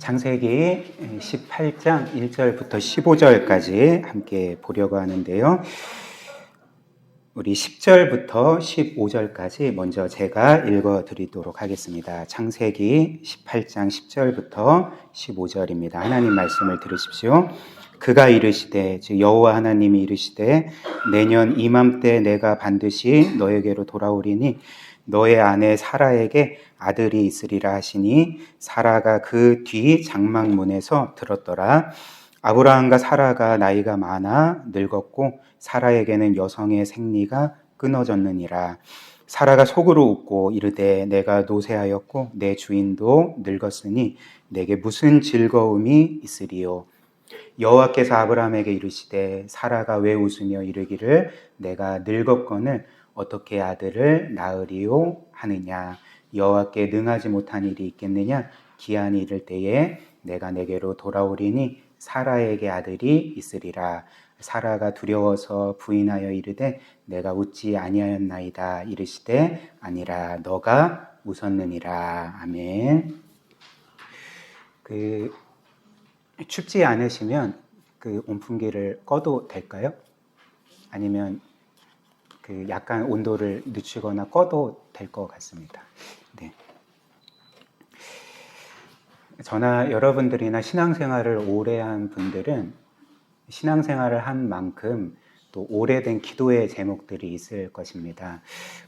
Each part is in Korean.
창세기 18장 1절부터 15절까지 함께 보려고 하는데요. 우리 10절부터 15절까지 먼저 제가 읽어드리도록 하겠습니다. 창세기 18장 10절부터 15절입니다. 하나님 말씀을 들으십시오. 그가 이르시되, 즉 여호와 하나님이 이르시되, 내년 이맘때 내가 반드시 너에게로 돌아오리니 너의 아내 사라에게 아들이 있으리라 하시니 사라가 그 뒤 장막문에서 들었더라. 아브라함과 사라가 나이가 많아 늙었고 사라에게는 여성의 생리가 끊어졌느니라. 사라가 속으로 웃고 이르되, 내가 노쇠하였고 내 주인도 늙었으니 내게 무슨 즐거움이 있으리요. 여호와께서 아브라함에게 이르시되, 사라가 왜 웃으며 이르기를 내가 늙었거늘 어떻게 아들을 낳으리요 하느냐. 여호와께 능하지 못한 일이 있겠느냐. 기한이 이를 때에 내가 내게로 돌아오리니 사라에게 아들이 있으리라. 사라가 두려워서 부인하여 이르되, 내가 웃지 아니하였나이다. 이르시되, 아니라 너가 웃었느니라. 아멘. 춥지 않으시면 온풍기를 꺼도 될까요? 아니면 약간 온도를 늦추거나 꺼도 될 것 같습니다. 네. 저나 여러분들이나 신앙생활을 오래 한 분들은 신앙생활을 한 만큼 또 오래된 기도의 제목들이 있을 것입니다.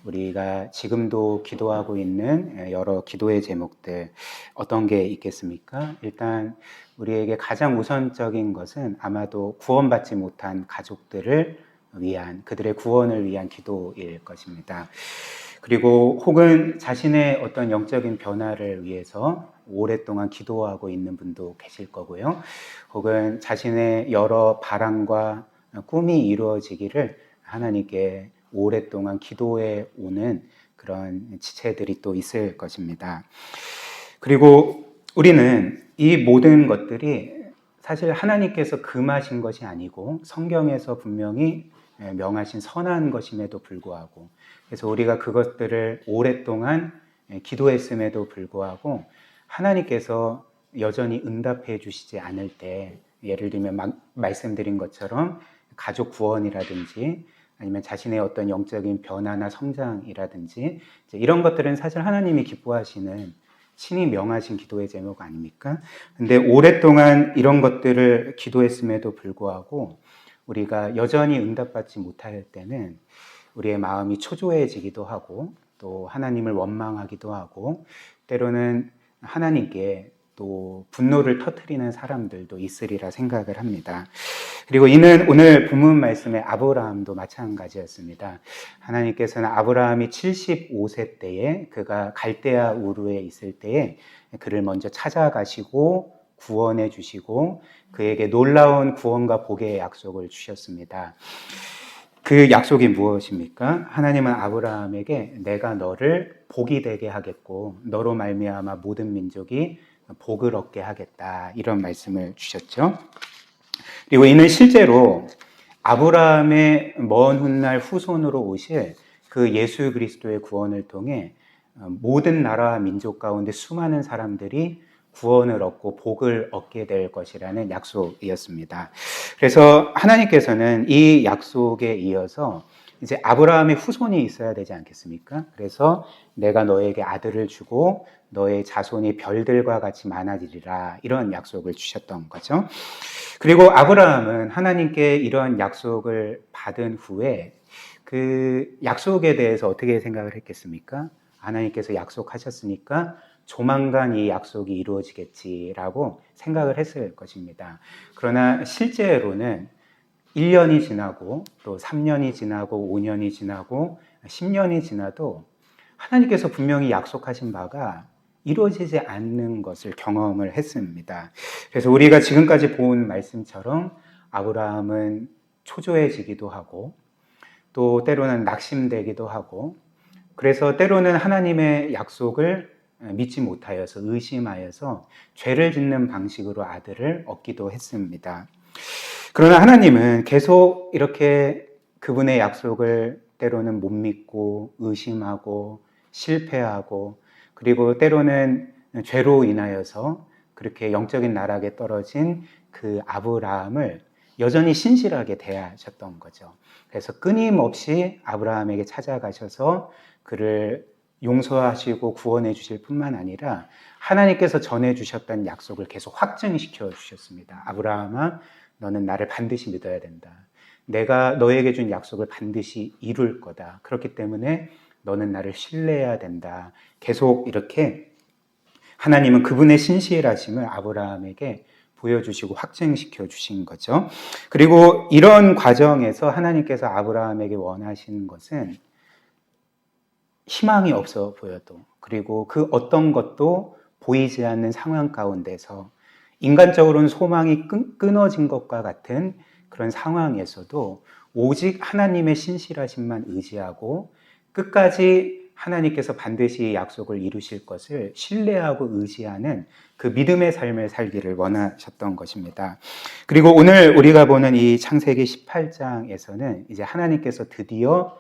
우리가 지금도 기도하고 있는 여러 기도의 제목들, 어떤 게 있겠습니까? 일단 우리에게 가장 우선적인 것은 아마도 구원받지 못한 가족들을 위한, 그들의 구원을 위한 기도일 것입니다. 그리고 혹은 자신의 어떤 영적인 변화를 위해서 오랫동안 기도하고 있는 분도 계실 거고요. 혹은 자신의 여러 바람과 꿈이 이루어지기를 하나님께 오랫동안 기도해 오는 그런 지체들이 또 있을 것입니다. 그리고 우리는 이 모든 것들이 사실 하나님께서 금하신 것이 아니고 성경에서 분명히 명하신 선한 것임에도 불구하고, 그래서 우리가 그것들을 오랫동안 기도했음에도 불구하고 하나님께서 여전히 응답해 주시지 않을 때, 예를 들면 말씀드린 것처럼 가족 구원이라든지 아니면 자신의 어떤 영적인 변화나 성장이라든지 이런 것들은 사실 하나님이 기뻐하시는 신이 명하신 기도의 제목 아닙니까? 근데 오랫동안 이런 것들을 기도했음에도 불구하고 우리가 여전히 응답받지 못할 때는 우리의 마음이 초조해지기도 하고 또 하나님을 원망하기도 하고 때로는 하나님께 또 분노를 터뜨리는 사람들도 있으리라 생각을 합니다. 그리고 이는 오늘 본문 말씀의 아브라함도 마찬가지였습니다. 하나님께서는 아브라함이 75세 때에 그가 갈대아 우르에 있을 때에 그를 먼저 찾아가시고 구원해 주시고 그에게 놀라운 구원과 복의 약속을 주셨습니다. 그 약속이 무엇입니까? 하나님은 아브라함에게 내가 너를 복이 되게 하겠고 너로 말미암아 모든 민족이 복을 얻게 하겠다, 이런 말씀을 주셨죠. 그리고 이는 실제로 아브라함의 먼 훗날 후손으로 오실 그 예수 그리스도의 구원을 통해 모든 나라와 민족 가운데 수많은 사람들이 구원을 얻고 복을 얻게 될 것이라는 약속이었습니다. 그래서 하나님께서는 이 약속에 이어서 이제 아브라함의 후손이 있어야 되지 않겠습니까? 그래서 내가 너에게 아들을 주고 너의 자손이 별들과 같이 많아지리라, 이런 약속을 주셨던 거죠. 그리고 아브라함은 하나님께 이런 약속을 받은 후에 그 약속에 대해서 어떻게 생각을 했겠습니까? 하나님께서 약속하셨으니까 조만간 이 약속이 이루어지겠지라고 생각을 했을 것입니다. 그러나 실제로는 1년이 지나고 또 3년이 지나고 5년이 지나고 10년이 지나도 하나님께서 분명히 약속하신 바가 이루어지지 않는 것을 경험을 했습니다. 그래서 우리가 지금까지 본 말씀처럼 아브라함은 초조해지기도 하고 또 때로는 낙심되기도 하고, 그래서 때로는 하나님의 약속을 믿지 못하여서 의심하여서 죄를 짓는 방식으로 아들을 얻기도 했습니다. 그러나 하나님은 계속 이렇게 그분의 약속을 때로는 못 믿고 의심하고 실패하고 그리고 때로는 죄로 인하여서 그렇게 영적인 나락에 떨어진 그 아브라함을 여전히 신실하게 대하셨던 거죠. 그래서 끊임없이 아브라함에게 찾아가셔서 그를 용서하시고 구원해 주실 뿐만 아니라 하나님께서 전해 주셨던 약속을 계속 확증시켜 주셨습니다. 아브라함아, 너는 나를 반드시 믿어야 된다. 내가 너에게 준 약속을 반드시 이룰 거다. 그렇기 때문에 너는 나를 신뢰해야 된다. 계속 이렇게 하나님은 그분의 신실하심을 아브라함에게 보여주시고 확증시켜 주신 거죠. 그리고 이런 과정에서 하나님께서 아브라함에게 원하시는 것은 희망이 없어 보여도, 그리고 그 어떤 것도 보이지 않는 상황 가운데서 인간적으로는 소망이 끊어진 것과 같은 그런 상황에서도 오직 하나님의 신실하심만 의지하고 끝까지 하나님께서 반드시 약속을 이루실 것을 신뢰하고 의지하는 그 믿음의 삶을 살기를 원하셨던 것입니다. 그리고 오늘 우리가 보는 이 창세기 18장에서는 이제 하나님께서 드디어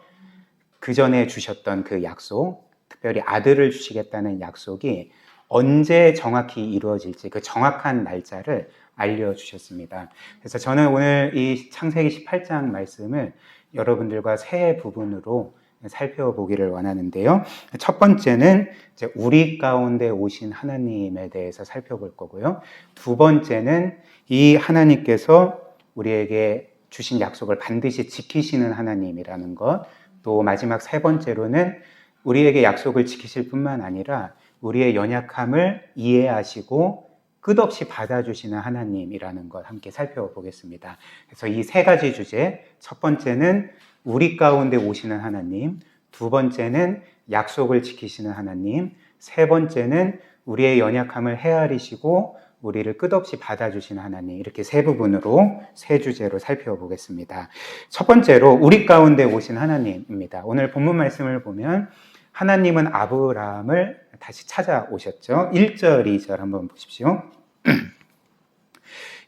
그 전에 주셨던 그 약속, 특별히 아들을 주시겠다는 약속이 언제 정확히 이루어질지 그 정확한 날짜를 알려주셨습니다. 그래서 저는 오늘 이 창세기 18장 말씀을 여러분들과 세 부분으로 살펴보기를 원하는데요. 첫 번째는 이제 우리 가운데 오신 하나님에 대해서 살펴볼 거고요. 두 번째는 이 하나님께서 우리에게 주신 약속을 반드시 지키시는 하나님이라는 것, 또 마지막 세 번째로는 우리에게 약속을 지키실 뿐만 아니라 우리의 연약함을 이해하시고 끝없이 받아주시는 하나님이라는 것 함께 살펴보겠습니다. 그래서 이 세 가지 주제, 첫 번째는 우리 가운데 오시는 하나님, 두 번째는 약속을 지키시는 하나님, 세 번째는 우리의 연약함을 헤아리시고 우리를 끝없이 받아주시는 하나님, 이렇게 세 부분으로 세 주제로 살펴보겠습니다. 첫 번째로 우리 가운데 오신 하나님입니다. 오늘 본문 말씀을 보면 하나님은 아브라함을 다시 찾아오셨죠. 1절, 2절 한번 보십시오.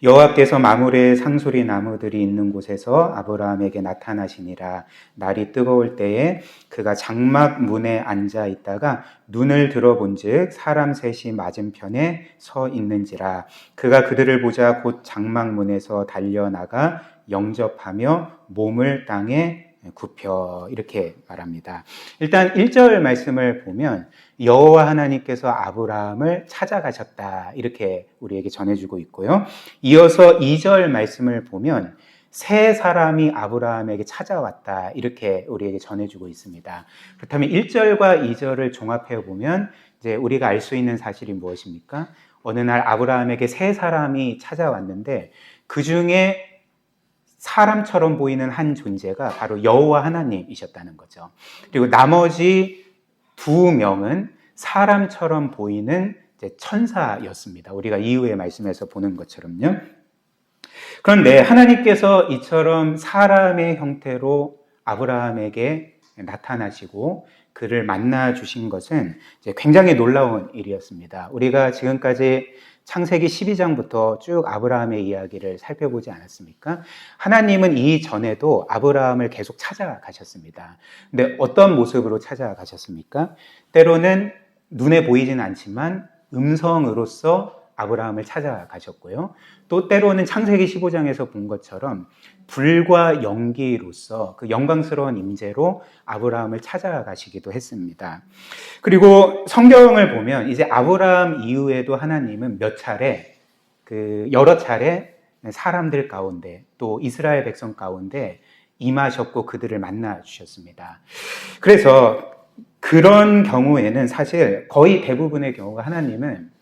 여호와께서 마므레 상수리 나무들이 있는 곳에서 아브라함에게 나타나시니라. 날이 뜨거울 때에 그가 장막 문에 앉아 있다가 눈을 들어본즉 사람 셋이 맞은편에 서 있는지라. 그가 그들을 보자 곧 장막 문에서 달려나가 영접하며 몸을 땅에 굽혀, 이렇게 말합니다. 일단 1절 말씀을 보면 여호와 하나님께서 아브라함을 찾아가셨다, 이렇게 우리에게 전해주고 있고요. 이어서 2절 말씀을 보면 세 사람이 아브라함에게 찾아왔다, 이렇게 우리에게 전해주고 있습니다. 그렇다면 1절과 2절을 종합해 보면 이제 우리가 알 수 있는 사실이 무엇입니까? 어느 날 아브라함에게 세 사람이 찾아왔는데 그 중에 사람처럼 보이는 한 존재가 바로 여호와 하나님이셨다는 거죠. 그리고 나머지 두 명은 사람처럼 보이는 천사였습니다. 우리가 이후의 말씀에서 보는 것처럼요. 그런데 하나님께서 이처럼 사람의 형태로 아브라함에게 나타나시고 그를 만나 주신 것은 굉장히 놀라운 일이었습니다. 우리가 지금까지 창세기 12장부터 쭉 아브라함의 이야기를 살펴보지 않았습니까? 하나님은 이전에도 아브라함을 계속 찾아가셨습니다. 근데 어떤 모습으로 찾아가셨습니까? 때로는 눈에 보이진 않지만 음성으로서 아브라함을 찾아가셨고요. 또 때로는 창세기 15장에서 본 것처럼 불과 연기로서 그 영광스러운 임재로 아브라함을 찾아가시기도 했습니다. 그리고 성경을 보면 이제 아브라함 이후에도 하나님은 여러 차례 사람들 가운데 또 이스라엘 백성 가운데 임하셨고 그들을 만나 주셨습니다. 그래서 그런 경우에는 사실 거의 대부분의 경우가 하나님은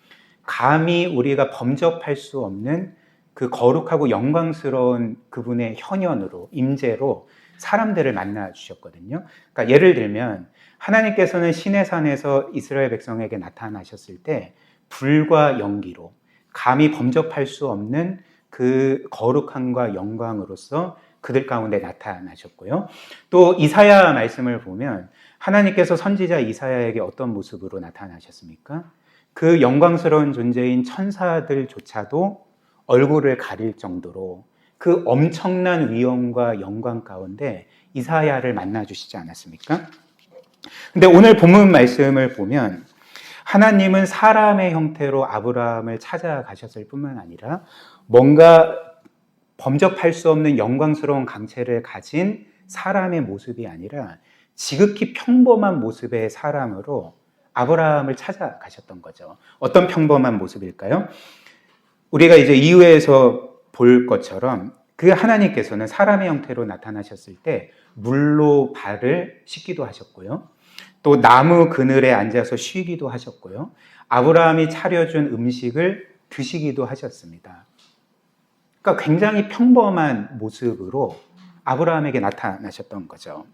감히 우리가 범접할 수 없는 그 거룩하고 영광스러운 그분의 현현으로, 임재로 사람들을 만나 주셨거든요. 그러니까 예를 들면 하나님께서는 시내산에서 이스라엘 백성에게 나타나셨을 때 불과 연기로 감히 범접할 수 없는 그 거룩함과 영광으로서 그들 가운데 나타나셨고요. 또 이사야 말씀을 보면 하나님께서 선지자 이사야에게 어떤 모습으로 나타나셨습니까? 그 영광스러운 존재인 천사들조차도 얼굴을 가릴 정도로 그 엄청난 위엄과 영광 가운데 이사야를 만나 주시지 않았습니까? 근데 오늘 본문 말씀을 보면 하나님은 사람의 형태로 아브라함을 찾아가셨을 뿐만 아니라 뭔가 범접할 수 없는 영광스러운 강체를 가진 사람의 모습이 아니라 지극히 평범한 모습의 사람으로 아브라함을 찾아가셨던 거죠. 어떤 평범한 모습일까요? 우리가 이제 이후에서 볼 것처럼 그 하나님께서는 사람의 형태로 나타나셨을 때 물로 발을 씻기도 하셨고요. 또 나무 그늘에 앉아서 쉬기도 하셨고요. 아브라함이 차려준 음식을 드시기도 하셨습니다. 그러니까 굉장히 평범한 모습으로 아브라함에게 나타나셨던 거죠.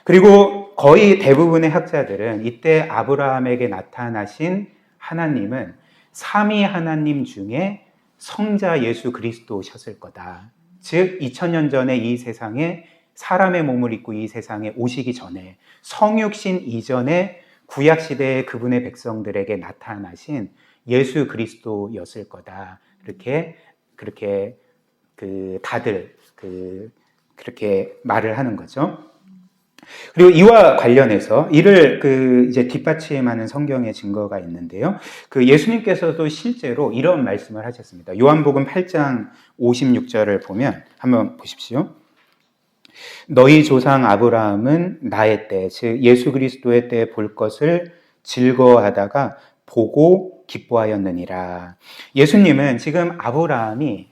그리고 거의 대부분의 학자들은 이때 아브라함에게 나타나신 하나님은 삼위 하나님 중에 성자 예수 그리스도셨을 거다. 즉 2000년 전에 이 세상에 사람의 몸을 입고 이 세상에 오시기 전에 성육신 이전에 구약시대의 그분의 백성들에게 나타나신 예수 그리스도였을 거다. 그렇게 다들 그렇게 말을 하는 거죠. 그리고 이와 관련해서 이를 이제 뒷받침하는 성경의 증거가 있는데요. 예수님께서도 실제로 이런 말씀을 하셨습니다. 요한복음 8장 56절을 보면 한번 보십시오. 너희 조상 아브라함은 나의 때, 즉 예수 그리스도의 때에 볼 것을 즐거워하다가 보고 기뻐하였느니라. 예수님은 지금 아브라함이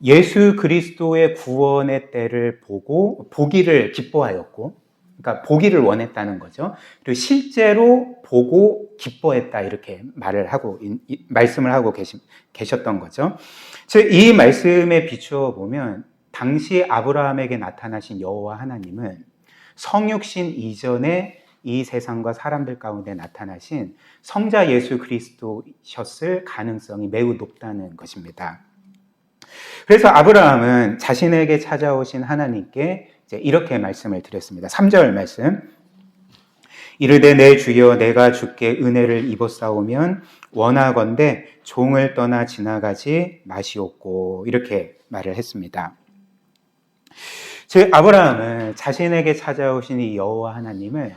예수 그리스도의 구원의 때를 보고 보기를 기뻐하였고, 그러니까 보기를 원했다는 거죠. 그리고 실제로 보고 기뻐했다 이렇게 말씀을 하고 계셨던 거죠. 즉 이 말씀에 비추어 보면 당시 아브라함에게 나타나신 여호와 하나님은 성육신 이전에 이 세상과 사람들 가운데 나타나신 성자 예수 그리스도셨을 가능성이 매우 높다는 것입니다. 그래서 아브라함은 자신에게 찾아오신 하나님께 이제 이렇게 말씀을 드렸습니다. 3절 말씀. 이르되 내 주여 내가 주께 은혜를 입었사오면 원하건대 종을 떠나 지나가지 마시옵고 이렇게 말을 했습니다. 즉 아브라함은 자신에게 찾아오신 이 여호와 하나님을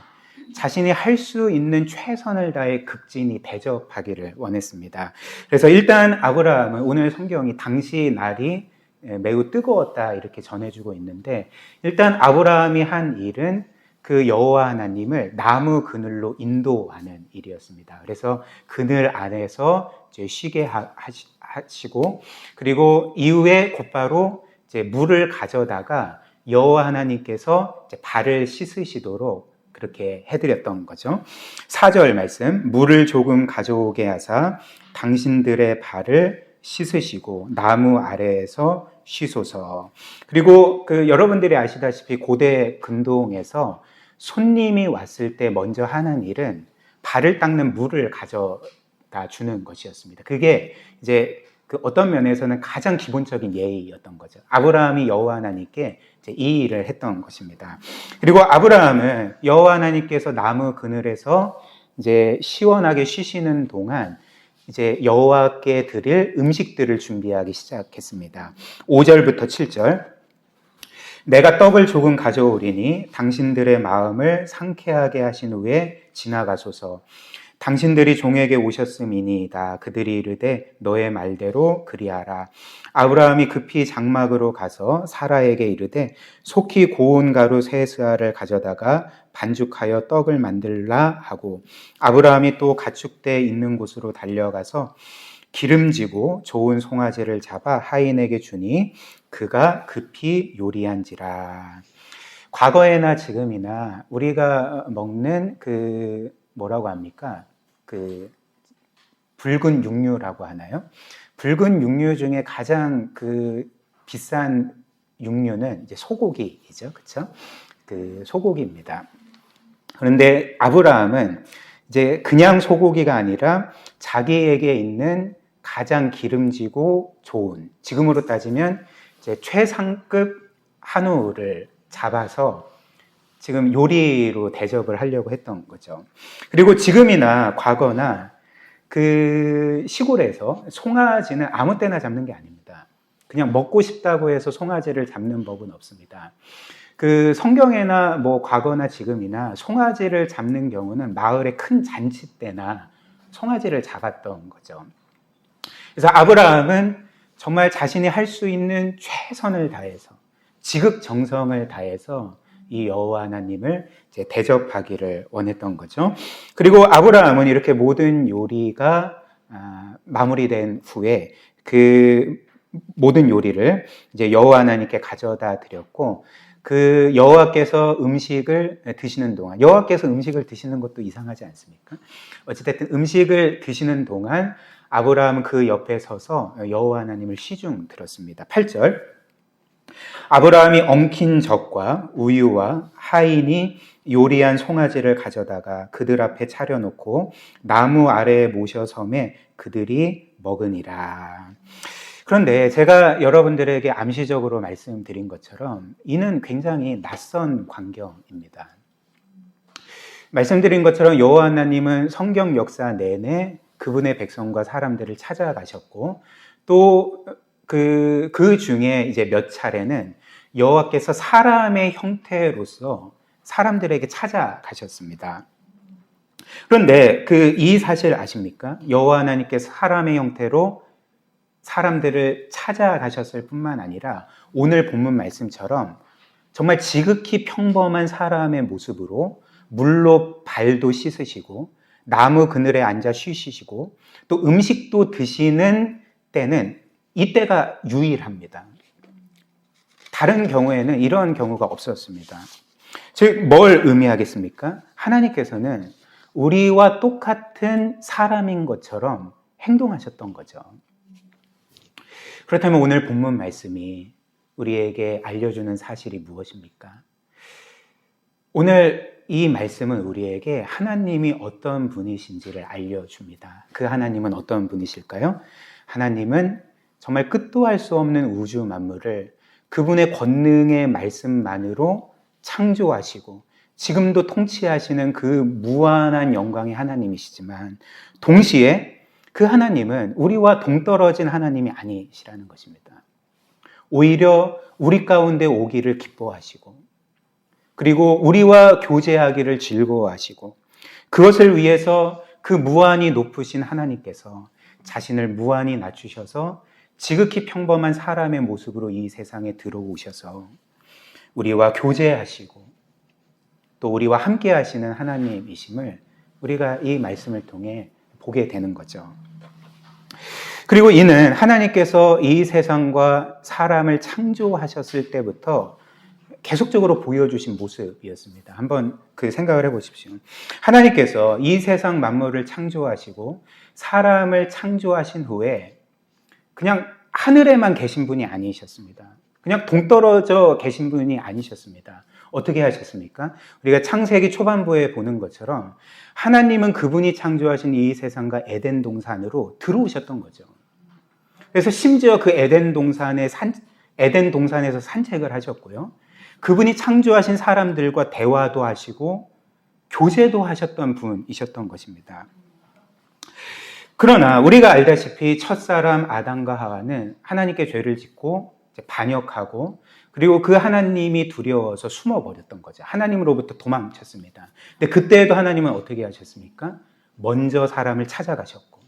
자신이 할 수 있는 최선을 다해 극진히 대접하기를 원했습니다. 그래서 일단 아브라함은 오늘 성경이 당시 날이 매우 뜨거웠다 이렇게 전해주고 있는데 일단 아브라함이 한 일은 그 여호와 하나님을 나무 그늘로 인도하는 일이었습니다. 그래서 그늘 안에서 이제 쉬게 하시고 그리고 이후에 곧바로 이제 물을 가져다가 여호와 하나님께서 이제 발을 씻으시도록 그렇게 해드렸던 거죠. 4절 말씀, 물을 조금 가져오게 하사 당신들의 발을 씻으시고 나무 아래에서 쉬소서. 그리고 여러분들이 아시다시피 고대 근동에서 손님이 왔을 때 먼저 하는 일은 발을 닦는 물을 가져다 주는 것이었습니다. 그게 이제 어떤 면에서는 가장 기본적인 예의였던 거죠. 아브라함이 여호와 하나님께 이제 이 일을 했던 것입니다. 그리고 아브라함은 여호와 하나님께서 나무 그늘에서 이제 시원하게 쉬시는 동안 이제 여호와께 드릴 음식들을 준비하기 시작했습니다. 5절부터 7절. 내가 떡을 조금 가져오리니 당신들의 마음을 상쾌하게 하신 후에 지나가소서. 당신들이 종에게 오셨음이니이다. 그들이 이르되 너의 말대로 그리하라. 아브라함이 급히 장막으로 가서 사라에게 이르되 속히 고운 가루 세 스아를 가져다가 반죽하여 떡을 만들라 하고 아브라함이 또 가축대 있는 곳으로 달려가서 기름지고 좋은 송아지를 잡아 하인에게 주니 그가 급히 요리한지라. 과거에나 지금이나 우리가 먹는 뭐라고 합니까? 붉은 육류라고 하나요? 붉은 육류 중에 가장 비싼 육류는 이제 소고기이죠. 그렇죠? 소고기입니다. 그런데 아브라함은 이제 그냥 소고기가 아니라 자기에게 있는 가장 기름지고 좋은, 지금으로 따지면 이제 최상급 한우를 잡아서 지금 요리로 대접을 하려고 했던 거죠. 그리고 지금이나 과거나 시골에서 송아지는 아무 때나 잡는 게 아닙니다. 그냥 먹고 싶다고 해서 송아지를 잡는 법은 없습니다. 성경에나 과거나 지금이나 송아지를 잡는 경우는 마을의 큰 잔치 때나 송아지를 잡았던 거죠. 그래서 아브라함은 정말 자신이 할 수 있는 최선을 다해서 지극정성을 다해서 이 여호와 하나님을 이제 대접하기를 원했던 거죠. 그리고 아브라함은 이렇게 모든 요리가 마무리된 후에 그 모든 요리를 이제 여호와 하나님께 가져다 드렸고, 그 여호와께서 음식을 드시는 동안, 여호와께서 음식을 드시는 것도 이상하지 않습니까? 어찌됐든 음식을 드시는 동안 아브라함은 그 옆에 서서 여호와 하나님을 시중 들었습니다. 8절, 아브라함이 엉킨 젖과 우유와 하인이 요리한 송아지를 가져다가 그들 앞에 차려놓고 나무 아래에 모셔 섬에 그들이 먹으니라. 그런데 제가 여러분들에게 암시적으로 말씀드린 것처럼 이는 굉장히 낯선 광경입니다. 말씀드린 것처럼 여호와 하나님은 성경 역사 내내 그분의 백성과 사람들을 찾아가셨고, 또 그 중에 이제 몇 차례는 여호와께서 사람의 형태로서 사람들에게 찾아가셨습니다. 그런데 이 사실 아십니까? 여호와 하나님께서 사람의 형태로 사람들을 찾아가셨을 뿐만 아니라 오늘 본문 말씀처럼 정말 지극히 평범한 사람의 모습으로 물로 발도 씻으시고 나무 그늘에 앉아 쉬시고 또 음식도 드시는 때는 이때가 유일합니다. 다른 경우에는 이런 경우가 없었습니다. 즉, 뭘 의미하겠습니까? 하나님께서는 우리와 똑같은 사람인 것처럼 행동하셨던 거죠. 그렇다면 오늘 본문 말씀이 우리에게 알려주는 사실이 무엇입니까? 오늘 이 말씀은 우리에게 하나님이 어떤 분이신지를 알려줍니다. 그 하나님은 어떤 분이실까요? 하나님은 정말 끝도 할 수 없는 우주 만물을 그분의 권능의 말씀만으로 창조하시고 지금도 통치하시는 그 무한한 영광의 하나님이시지만, 동시에 그 하나님은 우리와 동떨어진 하나님이 아니시라는 것입니다. 오히려 우리 가운데 오기를 기뻐하시고, 그리고 우리와 교제하기를 즐거워하시고, 그것을 위해서 그 무한히 높으신 하나님께서 자신을 무한히 낮추셔서 지극히 평범한 사람의 모습으로 이 세상에 들어오셔서 우리와 교제하시고 또 우리와 함께 하시는 하나님이심을 우리가 이 말씀을 통해 보게 되는 거죠. 그리고 이는 하나님께서 이 세상과 사람을 창조하셨을 때부터 계속적으로 보여주신 모습이었습니다. 한번 그 생각을 해보십시오. 하나님께서 이 세상 만물을 창조하시고 사람을 창조하신 후에 그냥 하늘에만 계신 분이 아니셨습니다. 그냥 동떨어져 계신 분이 아니셨습니다. 어떻게 하셨습니까? 우리가 창세기 초반부에 보는 것처럼 하나님은 그분이 창조하신 이 세상과 에덴 동산으로 들어오셨던 거죠. 그래서 심지어 그 에덴 동산에서 산책을 하셨고요. 그분이 창조하신 사람들과 대화도 하시고 교제도 하셨던 분이셨던 것입니다. 그러나 우리가 알다시피 첫사람 아담과 하와는 하나님께 죄를 짓고 반역하고, 그리고 그 하나님이 두려워서 숨어버렸던 거죠. 하나님으로부터 도망쳤습니다. 근데 그때에도 하나님은 어떻게 하셨습니까? 먼저 사람을 찾아가셨고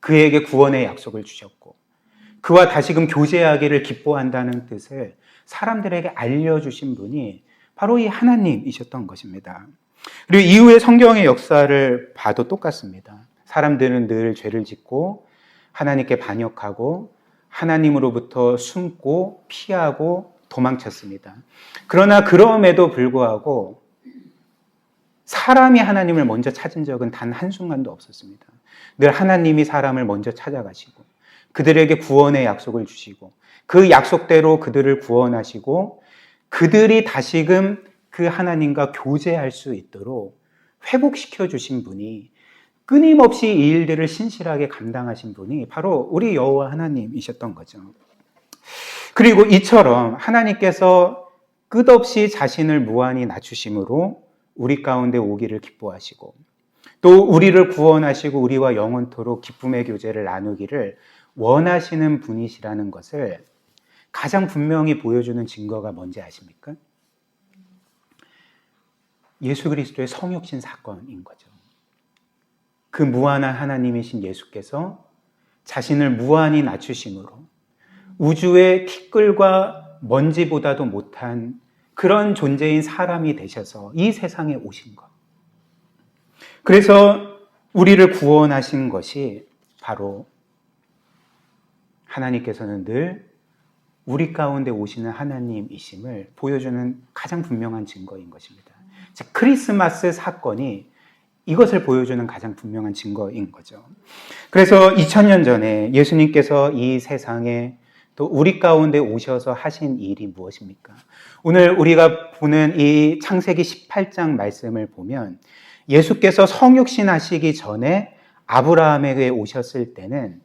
그에게 구원의 약속을 주셨고 그와 다시금 교제하기를 기뻐한다는 뜻을 사람들에게 알려주신 분이 바로 이 하나님이셨던 것입니다. 그리고 이후의 성경의 역사를 봐도 똑같습니다. 사람들은 늘 죄를 짓고 하나님께 반역하고 하나님으로부터 숨고 피하고 도망쳤습니다. 그러나 그럼에도 불구하고 사람이 하나님을 먼저 찾은 적은 단 한순간도 없었습니다. 늘 하나님이 사람을 먼저 찾아가시고 그들에게 구원의 약속을 주시고 그 약속대로 그들을 구원하시고 그들이 다시금 그 하나님과 교제할 수 있도록 회복시켜 주신 분이, 끊임없이 이 일들을 신실하게 감당하신 분이 바로 우리 여호와 하나님이셨던 거죠. 그리고 이처럼 하나님께서 끝없이 자신을 무한히 낮추심으로 우리 가운데 오기를 기뻐하시고 또 우리를 구원하시고 우리와 영원토록 기쁨의 교제를 나누기를 원하시는 분이시라는 것을 가장 분명히 보여주는 증거가 뭔지 아십니까? 예수 그리스도의 성육신 사건인 거죠. 그 무한한 하나님이신 예수께서 자신을 무한히 낮추심으로 우주의 티끌과 먼지보다도 못한 그런 존재인 사람이 되셔서 이 세상에 오신 것. 그래서 우리를 구원하신 것이 바로 하나님께서는 늘 우리 가운데 오시는 하나님이심을 보여주는 가장 분명한 증거인 것입니다. 즉, 크리스마스 사건이 이것을 보여주는 가장 분명한 증거인 거죠. 그래서 2000년 전에 예수님께서 이 세상에 또 우리 가운데 오셔서 하신 일이 무엇입니까? 오늘 우리가 보는 이 창세기 18장 말씀을 보면 예수께서 성육신 하시기 전에 아브라함에게 오셨을 때는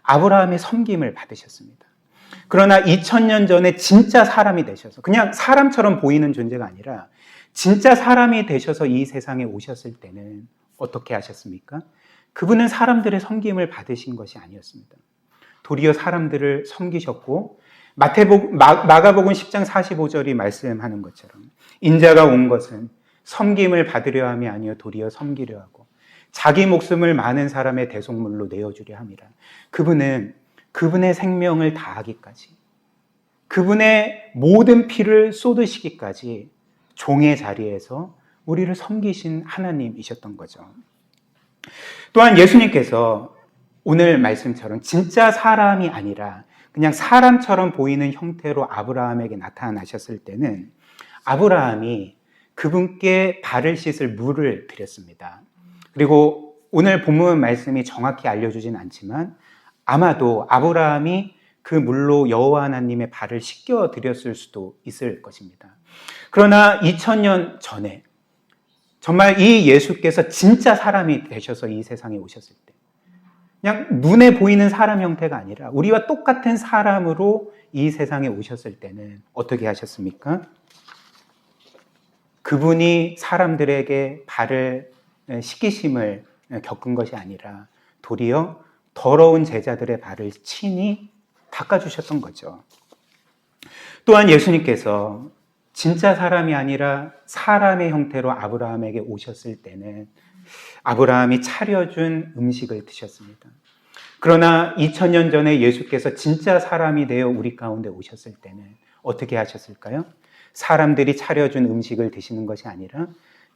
아브라함의 섬김을 받으셨습니다. 그러나 2000년 전에 진짜 사람이 되셔서 그냥 사람처럼 보이는 존재가 아니라 진짜 사람이 되셔서 이 세상에 오셨을 때는 어떻게 하셨습니까? 그분은 사람들의 섬김을 받으신 것이 아니었습니다. 도리어 사람들을 섬기셨고 마가복음 10장 45절이 말씀하는 것처럼 인자가 온 것은 섬김을 받으려 함이 아니요 도리어 섬기려 하고 자기 목숨을 많은 사람의 대속물로 내어주려 함이라. 그분은 그분의 생명을 다하기까지 그분의 모든 피를 쏟으시기까지 종의 자리에서 우리를 섬기신 하나님이셨던 거죠. 또한 예수님께서 오늘 말씀처럼 진짜 사람이 아니라 그냥 사람처럼 보이는 형태로 아브라함에게 나타나셨을 때는 아브라함이 그분께 발을 씻을 물을 드렸습니다. 그리고 오늘 본문 말씀이 정확히 알려주진 않지만 아마도 아브라함이 그 물로 여호와 하나님의 발을 씻겨 드렸을 수도 있을 것입니다. 그러나 2000년 전에 정말 이 예수께서 진짜 사람이 되셔서 이 세상에 오셨을 때 그냥 눈에 보이는 사람 형태가 아니라 우리와 똑같은 사람으로 이 세상에 오셨을 때는 어떻게 하셨습니까? 그분이 사람들에게 발을 씻기심을 겪은 것이 아니라 도리어 더러운 제자들의 발을 친히 닦아주셨던 거죠. 또한 예수님께서 진짜 사람이 아니라 사람의 형태로 아브라함에게 오셨을 때는 아브라함이 차려준 음식을 드셨습니다. 그러나 2000년 전에 예수께서 진짜 사람이 되어 우리 가운데 오셨을 때는 어떻게 하셨을까요? 사람들이 차려준 음식을 드시는 것이 아니라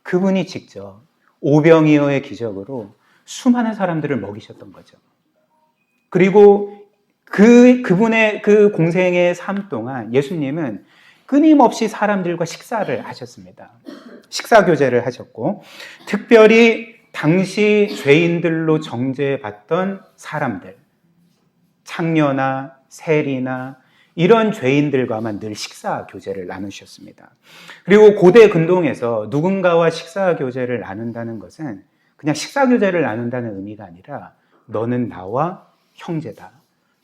그분이 직접 오병이어의 기적으로 수많은 사람들을 먹이셨던 거죠. 그리고 그분의 그 공생의 삶 동안 예수님은 끊임없이 사람들과 식사를 하셨습니다. 식사교제를 하셨고 특별히 당시 죄인들로 정죄받던 사람들, 창녀나 세리나 이런 죄인들과만 늘 식사교제를 나누셨습니다. 그리고 고대 근동에서 누군가와 식사교제를 나눈다는 것은 그냥 식사교제를 나눈다는 의미가 아니라 너는 나와 형제다.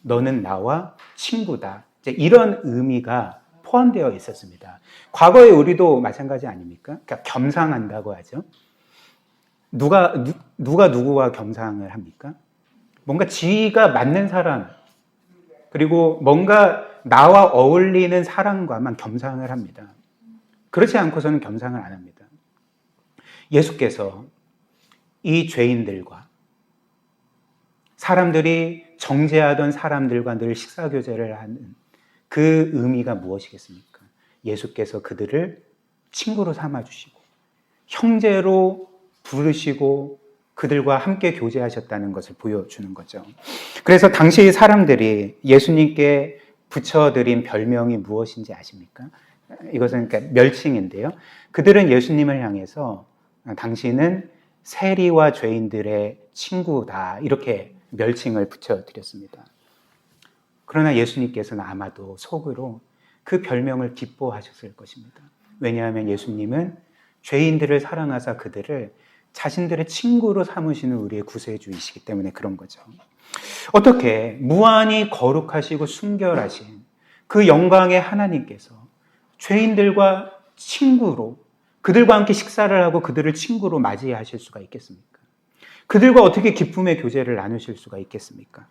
너는 나와 친구다. 이제 이런 의미가 포함되어 있었습니다. 과거에 우리도 마찬가지 아닙니까? 그러니까 겸상한다고 하죠. 누가 누구와 겸상을 합니까? 뭔가 지위가 맞는 사람, 그리고 뭔가 나와 어울리는 사람과만 겸상을 합니다. 그렇지 않고서는 겸상을 안 합니다. 예수께서 이 죄인들과 사람들이 정죄하던 사람들과 늘 식사교제를 하는 그 의미가 무엇이겠습니까? 예수께서 그들을 친구로 삼아주시고 형제로 부르시고 그들과 함께 교제하셨다는 것을 보여주는 거죠. 그래서 당시 사람들이 예수님께 붙여드린 별명이 무엇인지 아십니까? 이것은 그러니까 멸칭인데요. 그들은 예수님을 향해서 당신은 세리와 죄인들의 친구다 이렇게 멸칭을 붙여드렸습니다. 그러나 예수님께서는 아마도 속으로 그 별명을 기뻐하셨을 것입니다. 왜냐하면 예수님은 죄인들을 사랑하사 그들을 자신들의 친구로 삼으시는 우리의 구세주이시기 때문에 그런 거죠. 어떻게 무한히 거룩하시고 순결하신 그 영광의 하나님께서 죄인들과 친구로 그들과 함께 식사를 하고 그들을 친구로 맞이하실 수가 있겠습니까? 그들과 어떻게 기쁨의 교제를 나누실 수가 있겠습니까?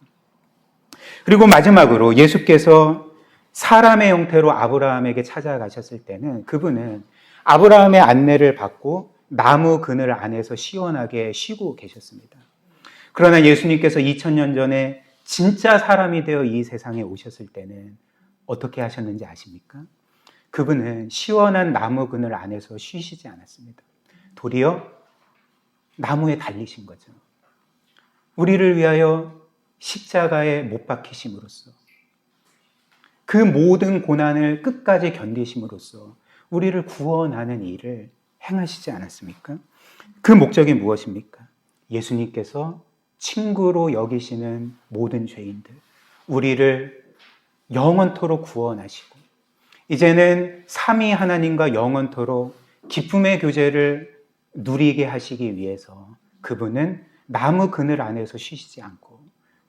그리고 마지막으로 예수께서 사람의 형태로 아브라함에게 찾아가셨을 때는 그분은 아브라함의 안내를 받고 나무 그늘 안에서 시원하게 쉬고 계셨습니다. 그러나 예수님께서 2000년 전에 진짜 사람이 되어 이 세상에 오셨을 때는 어떻게 하셨는지 아십니까? 그분은 시원한 나무 그늘 안에서 쉬시지 않았습니다. 도리어 나무에 달리신 거죠. 우리를 위하여 십자가에 못 박히심으로써, 그 모든 고난을 끝까지 견디심으로써 우리를 구원하는 일을 행하시지 않았습니까? 그 목적이 무엇입니까? 예수님께서 친구로 여기시는 모든 죄인들, 우리를 영원토록 구원하시고 이제는 삼위 하나님과 영원토록 기쁨의 교제를 누리게 하시기 위해서 그분은 나무 그늘 안에서 쉬시지 않고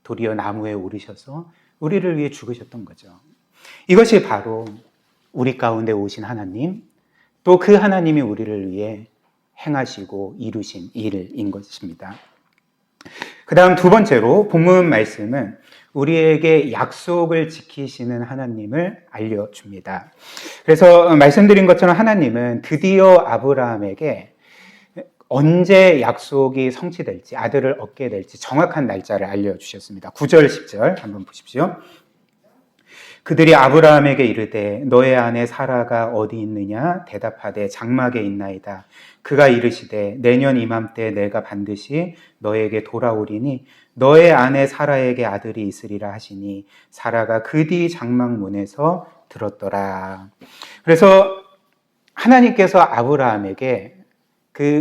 도리어 나무에 오르셔서 우리를 위해 죽으셨던 거죠. 이것이 바로 우리 가운데 오신 하나님, 또 그 하나님이 우리를 위해 행하시고 이루신 일인 것입니다. 그 다음 두 번째로 본문 말씀은 우리에게 약속을 지키시는 하나님을 알려줍니다. 그래서 말씀드린 것처럼 하나님은 드디어 아브라함에게 언제 약속이 성취될지, 아들을 얻게 될지 정확한 날짜를 알려주셨습니다. 9절, 10절 한번 보십시오. 그들이 아브라함에게 이르되 너의 아내 사라가 어디 있느냐? 대답하되 장막에 있나이다. 그가 이르시되 내년 이맘때 내가 반드시 너에게 돌아오리니 너의 아내 사라에게 아들이 있으리라 하시니 사라가 그 뒤 장막 문에서 들었더라. 그래서 하나님께서 아브라함에게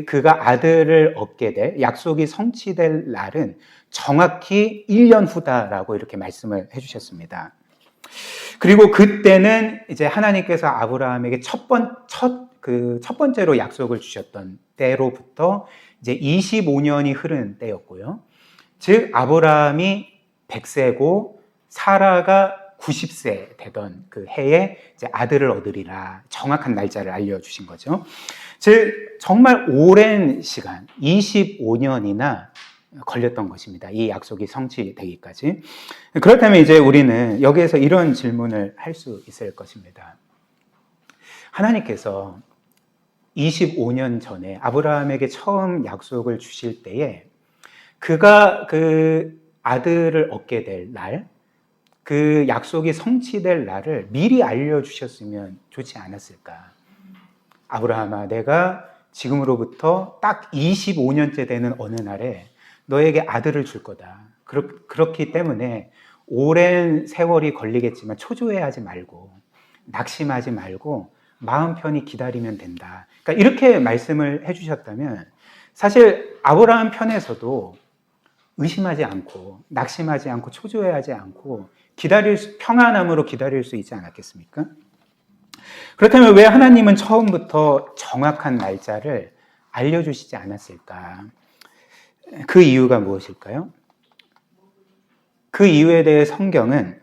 그가 아들을 얻게 될 약속이 성취될 날은 정확히 1년 후다라고 이렇게 말씀을 해주셨습니다. 그리고 그때는 이제 하나님께서 아브라함에게 첫 번째로 약속을 주셨던 때로부터 이제 25년이 흐른 때였고요. 즉 아브라함이 100세고 사라가 90세 되던 그 해에 이제 아들을 얻으리라 정확한 날짜를 알려주신 거죠. 즉 정말 오랜 시간 25년이나 걸렸던 것입니다. 이 약속이 성취되기까지. 그렇다면 이제 우리는 여기에서 이런 질문을 할 수 있을 것입니다. 하나님께서 25년 전에 아브라함에게 처음 약속을 주실 때에 그가 그 아들을 얻게 될 날, 그 약속이 성취될 날을 미리 알려주셨으면 좋지 않았을까? 아브라함아, 내가 지금으로부터 딱 25년째 되는 어느 날에 너에게 아들을 줄 거다. 그렇기 때문에 오랜 세월이 걸리겠지만 초조해하지 말고 낙심하지 말고 마음 편히 기다리면 된다. 그러니까 이렇게 말씀을 해주셨다면 사실 아브라함 편에서도 의심하지 않고 낙심하지 않고 초조해하지 않고 평안함으로 기다릴 수 있지 않았겠습니까? 그렇다면 왜 하나님은 처음부터 정확한 날짜를 알려주시지 않았을까? 그 이유가 무엇일까요? 그 이유에 대해 성경은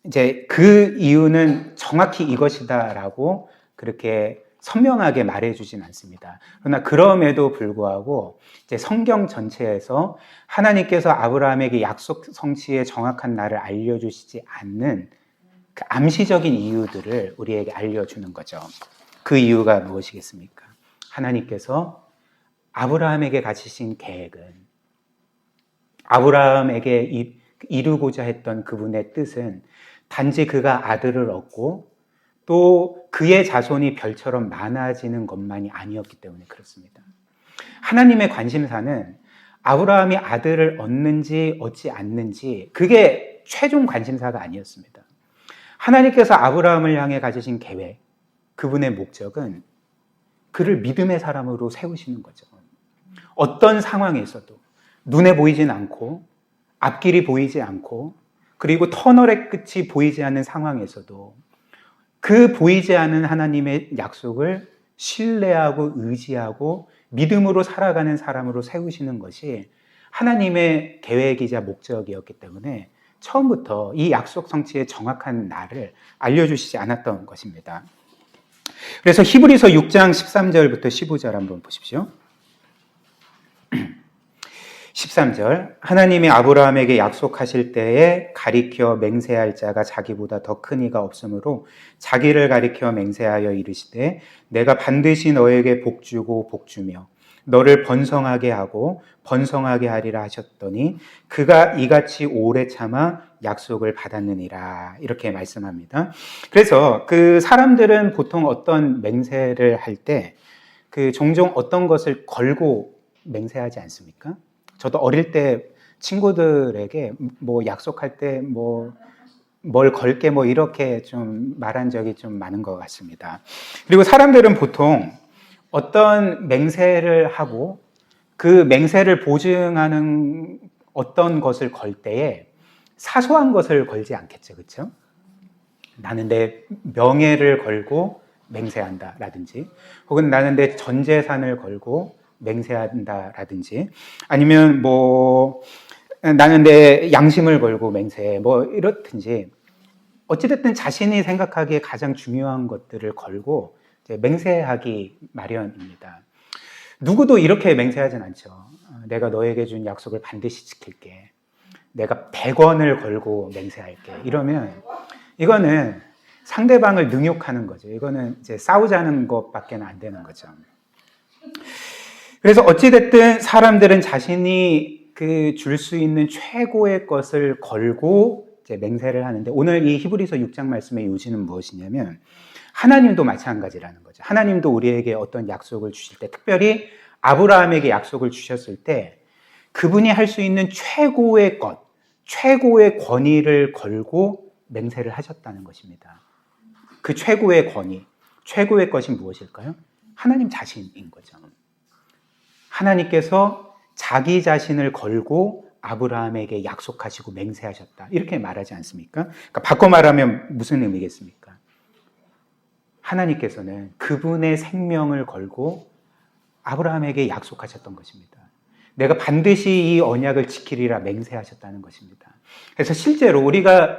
이제 그 이유는 정확히 이것이다라고 그렇게 선명하게 말해주진 않습니다. 그러나 그럼에도 불구하고 이제 성경 전체에서 하나님께서 아브라함에게 약속 성취의 정확한 날을 알려주시지 않는 그 암시적인 이유들을 우리에게 알려주는 거죠. 그 이유가 무엇이겠습니까? 하나님께서 아브라함에게 가지신 계획은, 아브라함에게 이루고자 했던 그분의 뜻은 단지 그가 아들을 얻고 또 그의 자손이 별처럼 많아지는 것만이 아니었기 때문에 그렇습니다. 하나님의 관심사는 아브라함이 아들을 얻는지 얻지 않는지 그게 최종 관심사가 아니었습니다. 하나님께서 아브라함을 향해 가지신 계획, 그분의 목적은 그를 믿음의 사람으로 세우시는 거죠. 어떤 상황에서도 눈에 보이진 않고 앞길이 보이지 않고 그리고 터널의 끝이 보이지 않는 상황에서도 그 보이지 않는 하나님의 약속을 신뢰하고 의지하고 믿음으로 살아가는 사람으로 세우시는 것이 하나님의 계획이자 목적이었기 때문에 처음부터 이 약속 성취의 정확한 날을 알려주시지 않았던 것입니다. 그래서 히브리서 6장 13절부터 15절 한번 보십시오. 13절, 하나님이 아브라함에게 약속하실 때에 가리켜 맹세할 자가 자기보다 더 큰 이가 없으므로 자기를 가리켜 맹세하여 이르시되 내가 반드시 너에게 복주고 복주며 너를 번성하게 하고 번성하게 하리라 하셨더니 그가 이같이 오래 참아 약속을 받았느니라. 이렇게 말씀합니다. 그래서 그 사람들은 보통 어떤 맹세를 할 때 그 종종 어떤 것을 걸고 맹세하지 않습니까? 저도 어릴 때 친구들에게 뭐 약속할 때 뭘 걸게 이렇게 좀 말한 적이 좀 많은 것 같습니다. 그리고 사람들은 보통 어떤 맹세를 하고 그 맹세를 보증하는 어떤 것을 걸 때에 사소한 것을 걸지 않겠죠. 그렇죠? 나는 내 명예를 걸고 맹세한다라든지 혹은 나는 내 전 재산을 걸고 맹세한다라든지 아니면 나는 내 양심을 걸고 맹세해 이렇든지 어찌됐든 자신이 생각하기에 가장 중요한 것들을 걸고 이제 맹세하기 마련입니다. 누구도 이렇게 맹세하진 않죠. 내가 너에게 준 약속을 반드시 지킬게. 내가 100원을 걸고 맹세할게. 이러면 이거는 상대방을 능욕하는 거죠. 이거는 이제 싸우자는 것밖에 안 되는 거죠. 그래서 어찌됐든 사람들은 자신이 줄 수 있는 최고의 것을 걸고 이제 맹세를 하는데 오늘 이 히브리서 6장 말씀의 요지는 무엇이냐면 하나님도 마찬가지라는 거죠. 하나님도 우리에게 어떤 약속을 주실 때 특별히 아브라함에게 약속을 주셨을 때 그분이 할 수 있는 최고의 것, 최고의 권위를 걸고 맹세를 하셨다는 것입니다. 그 최고의 권위, 최고의 것이 무엇일까요? 하나님 자신인 거죠. 하나님께서 자기 자신을 걸고 아브라함에게 약속하시고 맹세하셨다. 이렇게 말하지 않습니까? 그러니까 바꿔 말하면 무슨 의미겠습니까? 하나님께서는 그분의 생명을 걸고 아브라함에게 약속하셨던 것입니다. 내가 반드시 이 언약을 지키리라 맹세하셨다는 것입니다. 그래서 실제로 우리가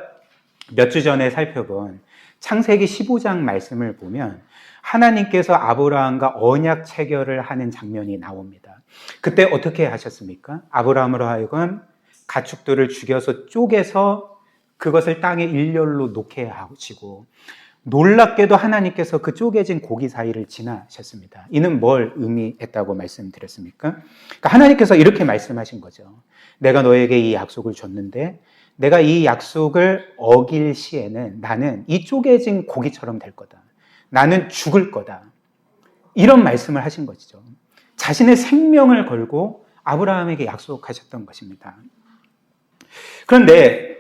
몇 주 전에 살펴본 창세기 15장 말씀을 보면 하나님께서 아브라함과 언약 체결을 하는 장면이 나옵니다. 그때 어떻게 하셨습니까? 아브라함으로 하여금 가축들을 죽여서 쪼개서 그것을 땅에 일렬로 놓게 하시고 놀랍게도 하나님께서 그 쪼개진 고기 사이를 지나셨습니다. 이는 뭘 의미했다고 말씀드렸습니까? 그러니까 하나님께서 이렇게 말씀하신 거죠. 내가 너에게 이 약속을 줬는데 내가 이 약속을 어길 시에는 나는 이 쪼개진 고기처럼 될 거다. 나는 죽을 거다. 이런 말씀을 하신 것이죠. 자신의 생명을 걸고 아브라함에게 약속하셨던 것입니다. 그런데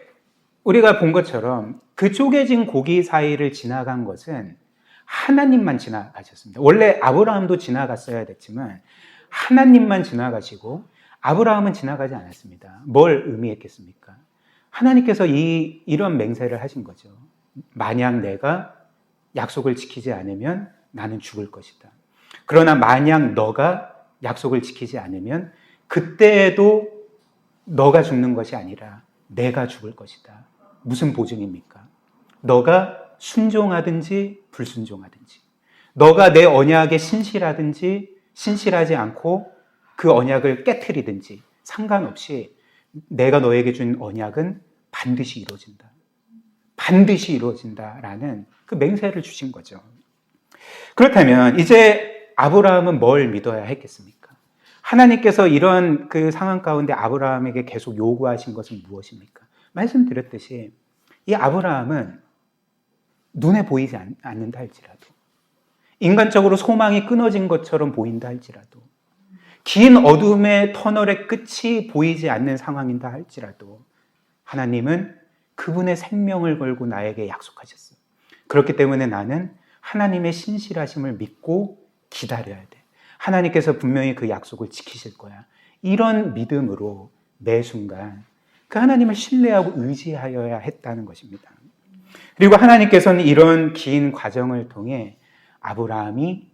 우리가 본 것처럼 그 쪼개진 고기 사이를 지나간 것은 하나님만 지나가셨습니다. 원래 아브라함도 지나갔어야 됐지만 하나님만 지나가시고 아브라함은 지나가지 않았습니다. 뭘 의미했겠습니까? 하나님께서 이런 맹세를 하신 거죠. 만약 내가 약속을 지키지 않으면 나는 죽을 것이다. 그러나 만약 너가 약속을 지키지 않으면 그때에도 너가 죽는 것이 아니라 내가 죽을 것이다. 무슨 보증입니까? 너가 순종하든지 불순종하든지 너가 내 언약에 신실하든지 신실하지 않고 그 언약을 깨트리든지 상관없이 내가 너에게 준 언약은 반드시 이루어진다. 반드시 이루어진다라는 그 맹세를 주신 거죠. 그렇다면 이제 아브라함은 뭘 믿어야 했겠습니까? 하나님께서 이런 그 상황 가운데 아브라함에게 계속 요구하신 것은 무엇입니까? 말씀드렸듯이 이 아브라함은 눈에 보이지 않는다 할지라도 인간적으로 소망이 끊어진 것처럼 보인다 할지라도 긴 어둠의 터널의 끝이 보이지 않는 상황인다 할지라도 하나님은 그분의 생명을 걸고 나에게 약속하셨어요. 그렇기 때문에 나는 하나님의 신실하심을 믿고 기다려야 돼. 하나님께서 분명히 그 약속을 지키실 거야. 이런 믿음으로 매 순간 그 하나님을 신뢰하고 의지하여야 했다는 것입니다. 그리고 하나님께서는 이런 긴 과정을 통해 아브라함이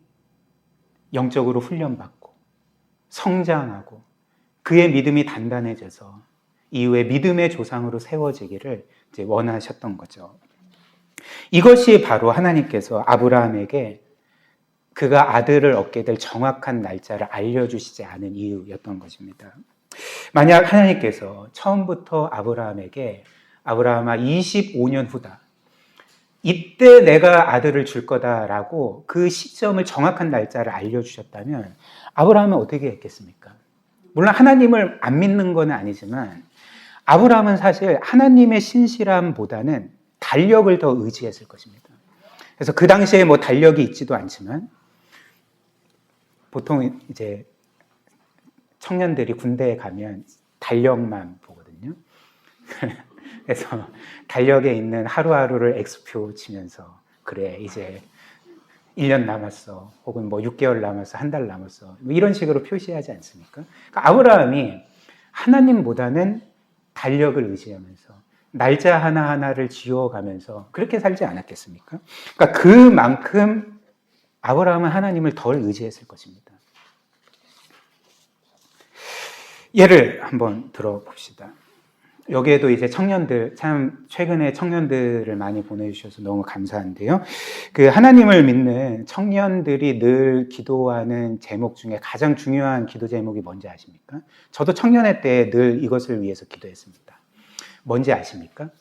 영적으로 훈련받고 성장하고 그의 믿음이 단단해져서 이후에 믿음의 조상으로 세워지기를 이제 원하셨던 거죠. 이것이 바로 하나님께서 아브라함에게 그가 아들을 얻게 될 정확한 날짜를 알려주시지 않은 이유였던 것입니다. 만약 하나님께서 처음부터 아브라함에게 아브라함아 25년 후다. 이때 내가 아들을 줄 거다라고 그 시점을 정확한 날짜를 알려주셨다면 아브라함은 어떻게 했겠습니까? 물론 하나님을 안 믿는 건 아니지만 아브라함은 사실 하나님의 신실함보다는 달력을 더 의지했을 것입니다. 그래서 그 당시에 뭐 달력이 있지도 않지만 보통 이제 청년들이 군대에 가면 달력만 보거든요. 그래서 달력에 있는 하루하루를 X표 치면서 그래 이제 1년 남았어 혹은 뭐 6개월 남았어 한 달 남았어 뭐 이런 식으로 표시하지 않습니까? 그러니까 아브라함이 하나님보다는 달력을 의지하면서 날짜 하나하나를 지어가면서 그렇게 살지 않았겠습니까? 그러니까 그만큼 아브라함은 하나님을 덜 의지했을 것입니다. 예를 한번 들어봅시다. 여기에도 이제 청년들, 참 최근에 청년들을 많이 보내주셔서 너무 감사한데요. 그 하나님을 믿는 청년들이 늘 기도하는 제목 중에 가장 중요한 기도 제목이 뭔지 아십니까? 저도 청년회 때 늘 이것을 위해서 기도했습니다. 뭔지 아십니까?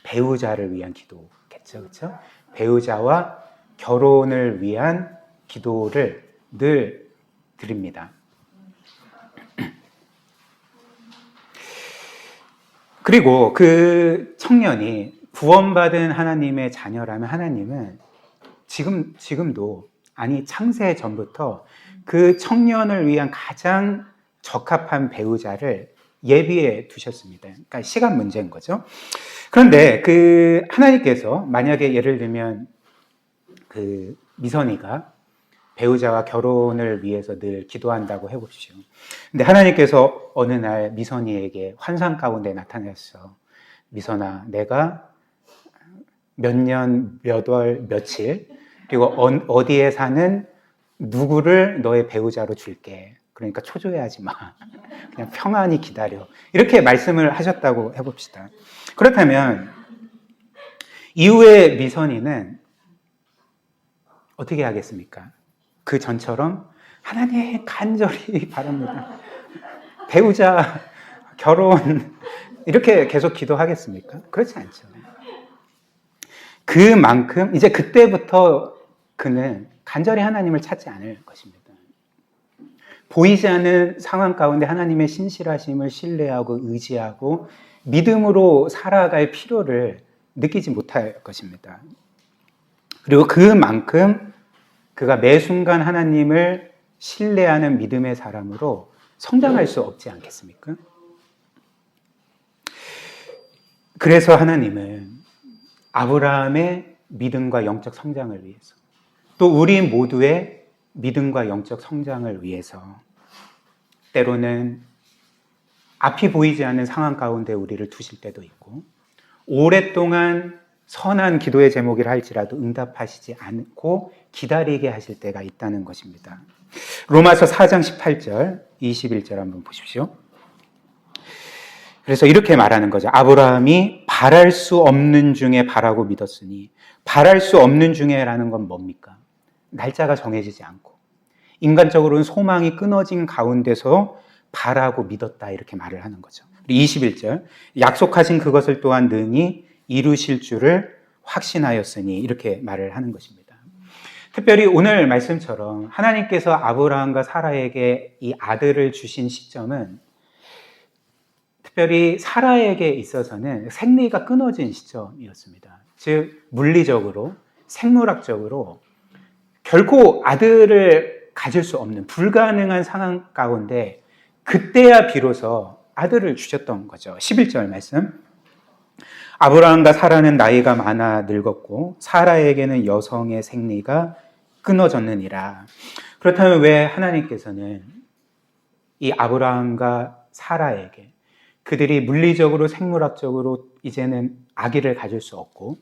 배우자를 위한 기도겠죠, 그렇죠? 배우자와 결혼을 위한 기도를 늘 드립니다. 그리고 그 청년이 구원받은 하나님의 자녀라면 하나님은 지금도, 아니 창세 전부터 그 청년을 위한 가장 적합한 배우자를 예비해 두셨습니다. 그러니까 시간 문제인 거죠. 그런데 그 하나님께서 만약에 예를 들면 그 미선이가 배우자와 결혼을 위해서 늘 기도한다고 해봅시오. 근데 하나님께서 어느 날 미선이에게 환상 가운데 나타났어. 미선아, 내가 몇 년, 몇 월, 며칠, 그리고 어디에 사는 누구를 너의 배우자로 줄게. 그러니까 초조해하지 마. 그냥 평안히 기다려. 이렇게 말씀을 하셨다고 해봅시다. 그렇다면 이후에 미선이는 어떻게 하겠습니까? 그 전처럼 하나님 간절히 바랍니다. 배우자, 결혼 이렇게 계속 기도하겠습니까? 그렇지 않죠. 그만큼 이제 그때부터 그는 간절히 하나님을 찾지 않을 것입니다. 보이지 않는 상황 가운데 하나님의 신실하심을 신뢰하고 의지하고 믿음으로 살아갈 필요를 느끼지 못할 것입니다. 그리고 그만큼 그가 매 순간 하나님을 신뢰하는 믿음의 사람으로 성장할 수 없지 않겠습니까? 그래서 하나님은 아브라함의 믿음과 영적 성장을 위해서 또 우리 모두의 믿음과 영적 성장을 위해서 때로는 앞이 보이지 않는 상황 가운데 우리를 두실 때도 있고 오랫동안 선한 기도의 제목이라 할지라도 응답하시지 않고 기다리게 하실 때가 있다는 것입니다. 로마서 4장 18절, 21절 한번 보십시오. 그래서 이렇게 말하는 거죠. 아브라함이 바랄 수 없는 중에 바라고 믿었으니 바랄 수 없는 중에라는 건 뭡니까? 날짜가 정해지지 않고 인간적으로는 소망이 끊어진 가운데서 바라고 믿었다 이렇게 말을 하는 거죠. 21절 약속하신 그것을 또한 능히 이루실 줄을 확신하였으니 이렇게 말을 하는 것입니다. 특별히 오늘 말씀처럼 하나님께서 아브라함과 사라에게 이 아들을 주신 시점은 특별히 사라에게 있어서는 생리가 끊어진 시점이었습니다. 즉 물리적으로 생물학적으로 결코 아들을 가질 수 없는 불가능한 상황 가운데 그때야 비로소 아들을 주셨던 거죠. 11절 말씀 아브라함과 사라는 나이가 많아 늙었고 사라에게는 여성의 생리가 끊어졌느니라. 그렇다면 왜 하나님께서는 이 아브라함과 사라에게 그들이 물리적으로 생물학적으로 이제는 아기를 가질 수 없고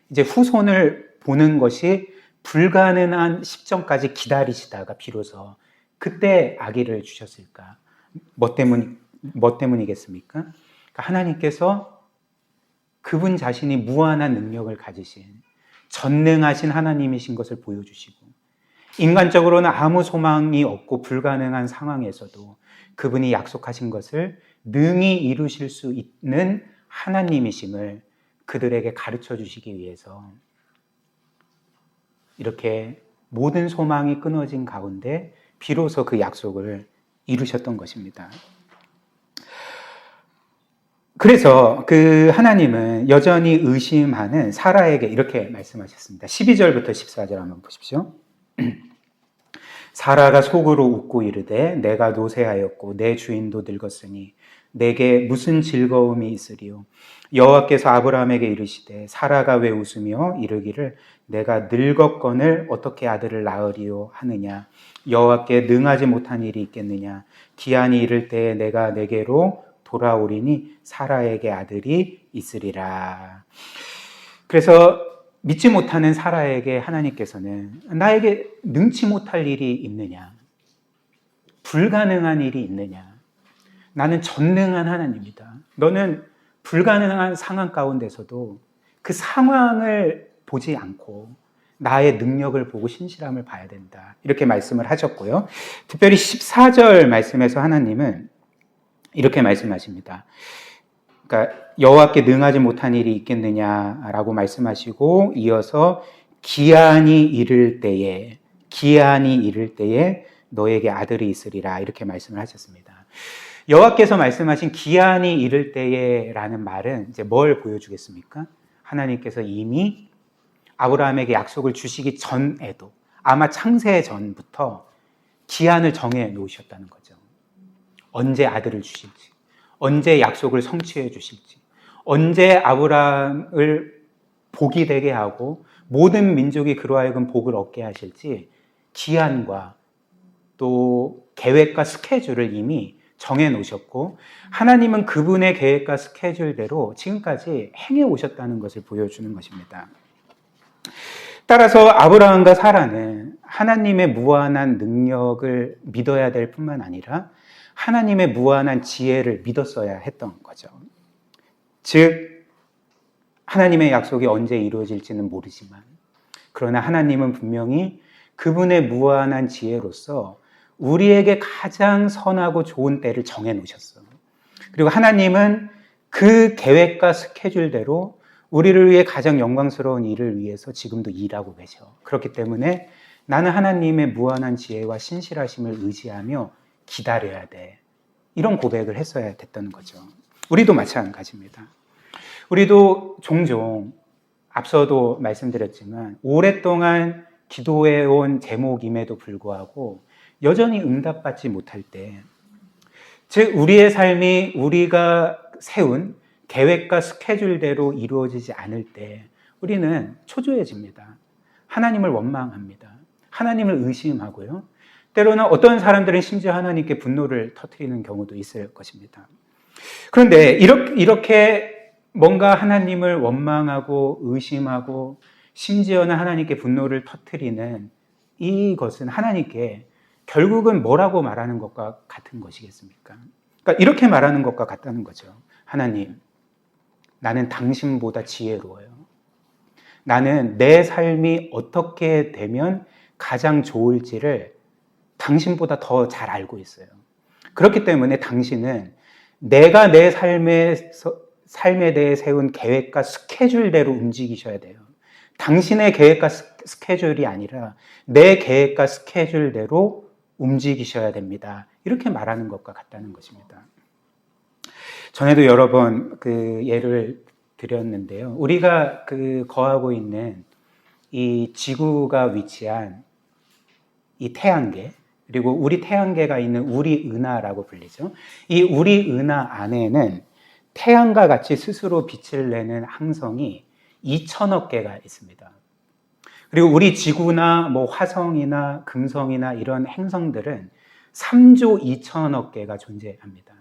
이제 후손을 보는 것이 불가능한 시점까지 기다리시다가 비로소 그때 아기를 주셨을까? 뭐 때문이겠습니까? 그러니까 하나님께서 그분 자신이 무한한 능력을 가지신 전능하신 하나님이신 것을 보여주시고 인간적으로는 아무 소망이 없고 불가능한 상황에서도 그분이 약속하신 것을 능히 이루실 수 있는 하나님이심을 그들에게 가르쳐 주시기 위해서 이렇게 모든 소망이 끊어진 가운데 비로소 그 약속을 이루셨던 것입니다. 그래서 그 하나님은 여전히 의심하는 사라에게 이렇게 말씀하셨습니다. 12절부터 14절 한번 보십시오. 사라가 속으로 웃고 이르되 내가 노쇠하였고 내 주인도 늙었으니 내게 무슨 즐거움이 있으리요. 여호와께서 아브라함에게 이르시되 사라가 왜 웃으며 이르기를 내가 늙었거늘 어떻게 아들을 낳으리요 하느냐. 여호와께 능하지 못한 일이 있겠느냐. 기한이 이를 때에 내가 내게로 돌아오리니 사라에게 아들이 있으리라. 그래서 믿지 못하는 사라에게 하나님께서는 나에게 능치 못할 일이 있느냐? 불가능한 일이 있느냐? 나는 전능한 하나님이다. 너는 불가능한 상황 가운데서도 그 상황을 보지 않고 나의 능력을 보고 신실함을 봐야 된다. 이렇게 말씀을 하셨고요. 특별히 14절 말씀에서 하나님은 이렇게 말씀하십니다. 그러니까 여호와께 능하지 못한 일이 있겠느냐라고 말씀하시고 이어서 기한이 이를 때에 너에게 아들이 있으리라 이렇게 말씀을 하셨습니다. 여호와께서 말씀하신 기한이 이를 때에라는 말은 이제 뭘 보여주겠습니까? 하나님께서 이미 아브라함에게 약속을 주시기 전에도 아마 창세 전부터 기한을 정해 놓으셨다는 거죠. 언제 아들을 주실지, 언제 약속을 성취해 주실지, 언제 아브라함을 복이 되게 하고 모든 민족이 그로 하여금 복을 얻게 하실지 기한과 또 계획과 스케줄을 이미 정해 놓으셨고 하나님은 그분의 계획과 스케줄대로 지금까지 행해 오셨다는 것을 보여주는 것입니다. 따라서 아브라함과 사라는 하나님의 무한한 능력을 믿어야 될 뿐만 아니라 하나님의 무한한 지혜를 믿었어야 했던 거죠. 즉 하나님의 약속이 언제 이루어질지는 모르지만 그러나 하나님은 분명히 그분의 무한한 지혜로서 우리에게 가장 선하고 좋은 때를 정해 놓으셨어요. 그리고 하나님은 그 계획과 스케줄대로 우리를 위해 가장 영광스러운 일을 위해서 지금도 일하고 계셔. 그렇기 때문에 나는 하나님의 무한한 지혜와 신실하심을 의지하며 기다려야 돼. 이런 고백을 했어야 됐던 거죠. 우리도 마찬가지입니다. 우리도 종종 앞서도 말씀드렸지만 오랫동안 기도해온 제목임에도 불구하고 여전히 응답받지 못할 때, 즉 우리의 삶이 우리가 세운 계획과 스케줄대로 이루어지지 않을 때 우리는 초조해집니다. 하나님을 원망합니다. 하나님을 의심하고요. 때로는 어떤 사람들은 심지어 하나님께 분노를 터뜨리는 경우도 있을 것입니다. 그런데 이렇게 뭔가 하나님을 원망하고 의심하고 심지어는 하나님께 분노를 터뜨리는 이것은 하나님께 결국은 뭐라고 말하는 것과 같은 것이겠습니까? 그러니까 이렇게 말하는 것과 같다는 거죠. 하나님, 나는 당신보다 지혜로워요. 나는 내 삶이 어떻게 되면 가장 좋을지를 당신보다 더 잘 알고 있어요. 그렇기 때문에 당신은 내가 내 삶에 대해 세운 계획과 스케줄대로 움직이셔야 돼요. 당신의 계획과 스케줄이 아니라 내 계획과 스케줄대로 움직이셔야 됩니다. 이렇게 말하는 것과 같다는 것입니다. 전에도 여러 번 그 예를 드렸는데요. 우리가 거하고 있는 이 지구가 위치한 이 태양계, 그리고 우리 태양계가 있는 우리 은하라고 불리죠. 이 우리 은하 안에는 태양과 같이 스스로 빛을 내는 항성이 2천억 개가 있습니다. 그리고 우리 지구나 화성이나 금성이나 이런 행성들은 3조 2천억 개가 존재합니다.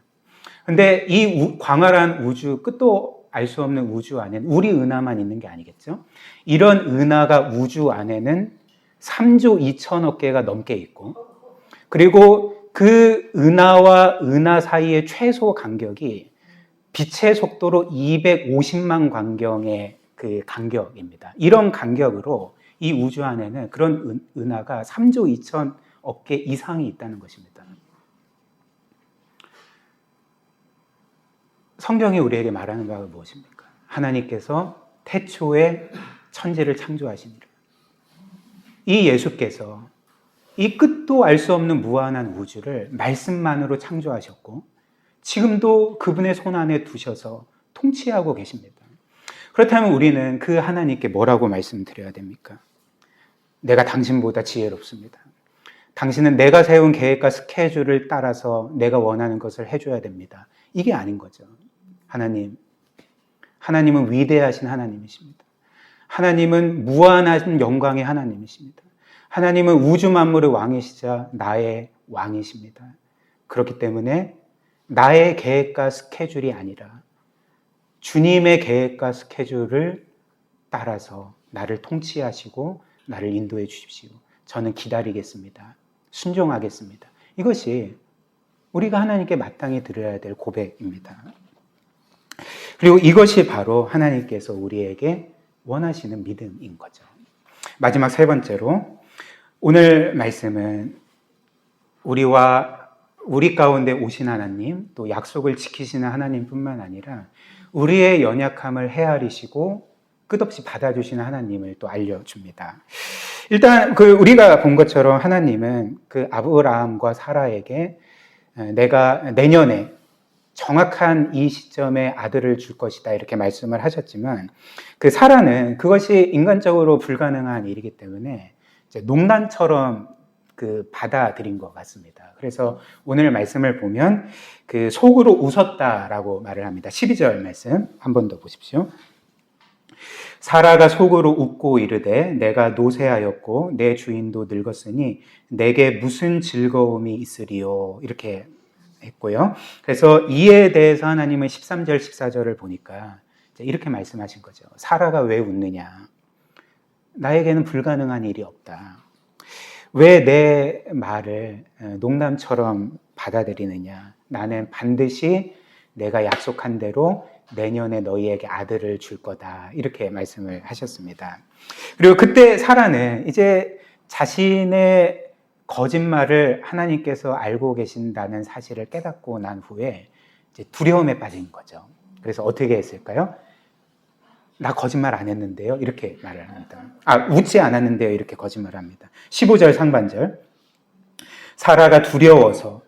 근데 이 광활한 우주, 끝도 알 수 없는 우주 안에는 우리 은하만 있는 게 아니겠죠? 이런 은하가 우주 안에는 3조 2천억 개가 넘게 있고, 그리고 그 은하와 은하 사이의 최소 간격이 빛의 속도로 250만 광경의 그 간격입니다. 이런 간격으로 이 우주 안에는 그런 은하가 3조 2천억 개 이상이 있다는 것입니다. 성경이 우리에게 말하는 바가 무엇입니까? 하나님께서 태초에 천지를 창조하시니라. 이 예수께서 이 끝도 알 수 없는 무한한 우주를 말씀만으로 창조하셨고 지금도 그분의 손 안에 두셔서 통치하고 계십니다. 그렇다면 우리는 그 하나님께 뭐라고 말씀드려야 됩니까? 내가 당신보다 지혜롭습니다. 당신은 내가 세운 계획과 스케줄을 따라서 내가 원하는 것을 해줘야 됩니다. 이게 아닌 거죠. 하나님은 위대하신 하나님이십니다. 하나님은 무한한 영광의 하나님이십니다. 하나님은 우주 만물의 왕이시자 나의 왕이십니다. 그렇기 때문에 나의 계획과 스케줄이 아니라 주님의 계획과 스케줄을 따라서 나를 통치하시고 나를 인도해 주십시오. 저는 기다리겠습니다. 순종하겠습니다. 이것이 우리가 하나님께 마땅히 드려야 될 고백입니다. 그리고 이것이 바로 하나님께서 우리에게 원하시는 믿음인 거죠. 마지막 세 번째로 오늘 말씀은 우리 가운데 오신 하나님, 또 약속을 지키시는 하나님뿐만 아니라 우리의 연약함을 헤아리시고 끝없이 받아주시는 하나님을 또 알려줍니다. 일단 우리가 본 것처럼 하나님은 그 아브라함과 사라에게 내가 내년에 정확한 이 시점에 아들을 줄 것이다 이렇게 말씀을 하셨지만 그 사라는 그것이 인간적으로 불가능한 일이기 때문에 이제 농담처럼 받아들인 것 같습니다. 그래서 오늘 말씀을 보면 그 속으로 웃었다라고 말을 합니다. 12절 말씀 한 번 더 보십시오. 사라가 속으로 웃고 이르되 내가 노쇠하였고 내 주인도 늙었으니 내게 무슨 즐거움이 있으리요 이렇게 했고요. 그래서 이에 대해서 하나님은 13절 14절을 보니까 이렇게 말씀하신 거죠. 사라가 왜 웃느냐? 나에게는 불가능한 일이 없다. 왜 내 말을 농담처럼 받아들이느냐? 나는 반드시 내가 약속한 대로 내년에 너희에게 아들을 줄 거다. 이렇게 말씀을 하셨습니다. 그리고 그때 사라는 이제 자신의 거짓말을 하나님께서 알고 계신다는 사실을 깨닫고 난 후에 이제 두려움에 빠진 거죠. 그래서 어떻게 했을까요? 나 거짓말 안 했는데요. 이렇게 말을 합니다. 웃지 않았는데요. 이렇게 거짓말을 합니다. 15절 상반절. 사라가 두려워서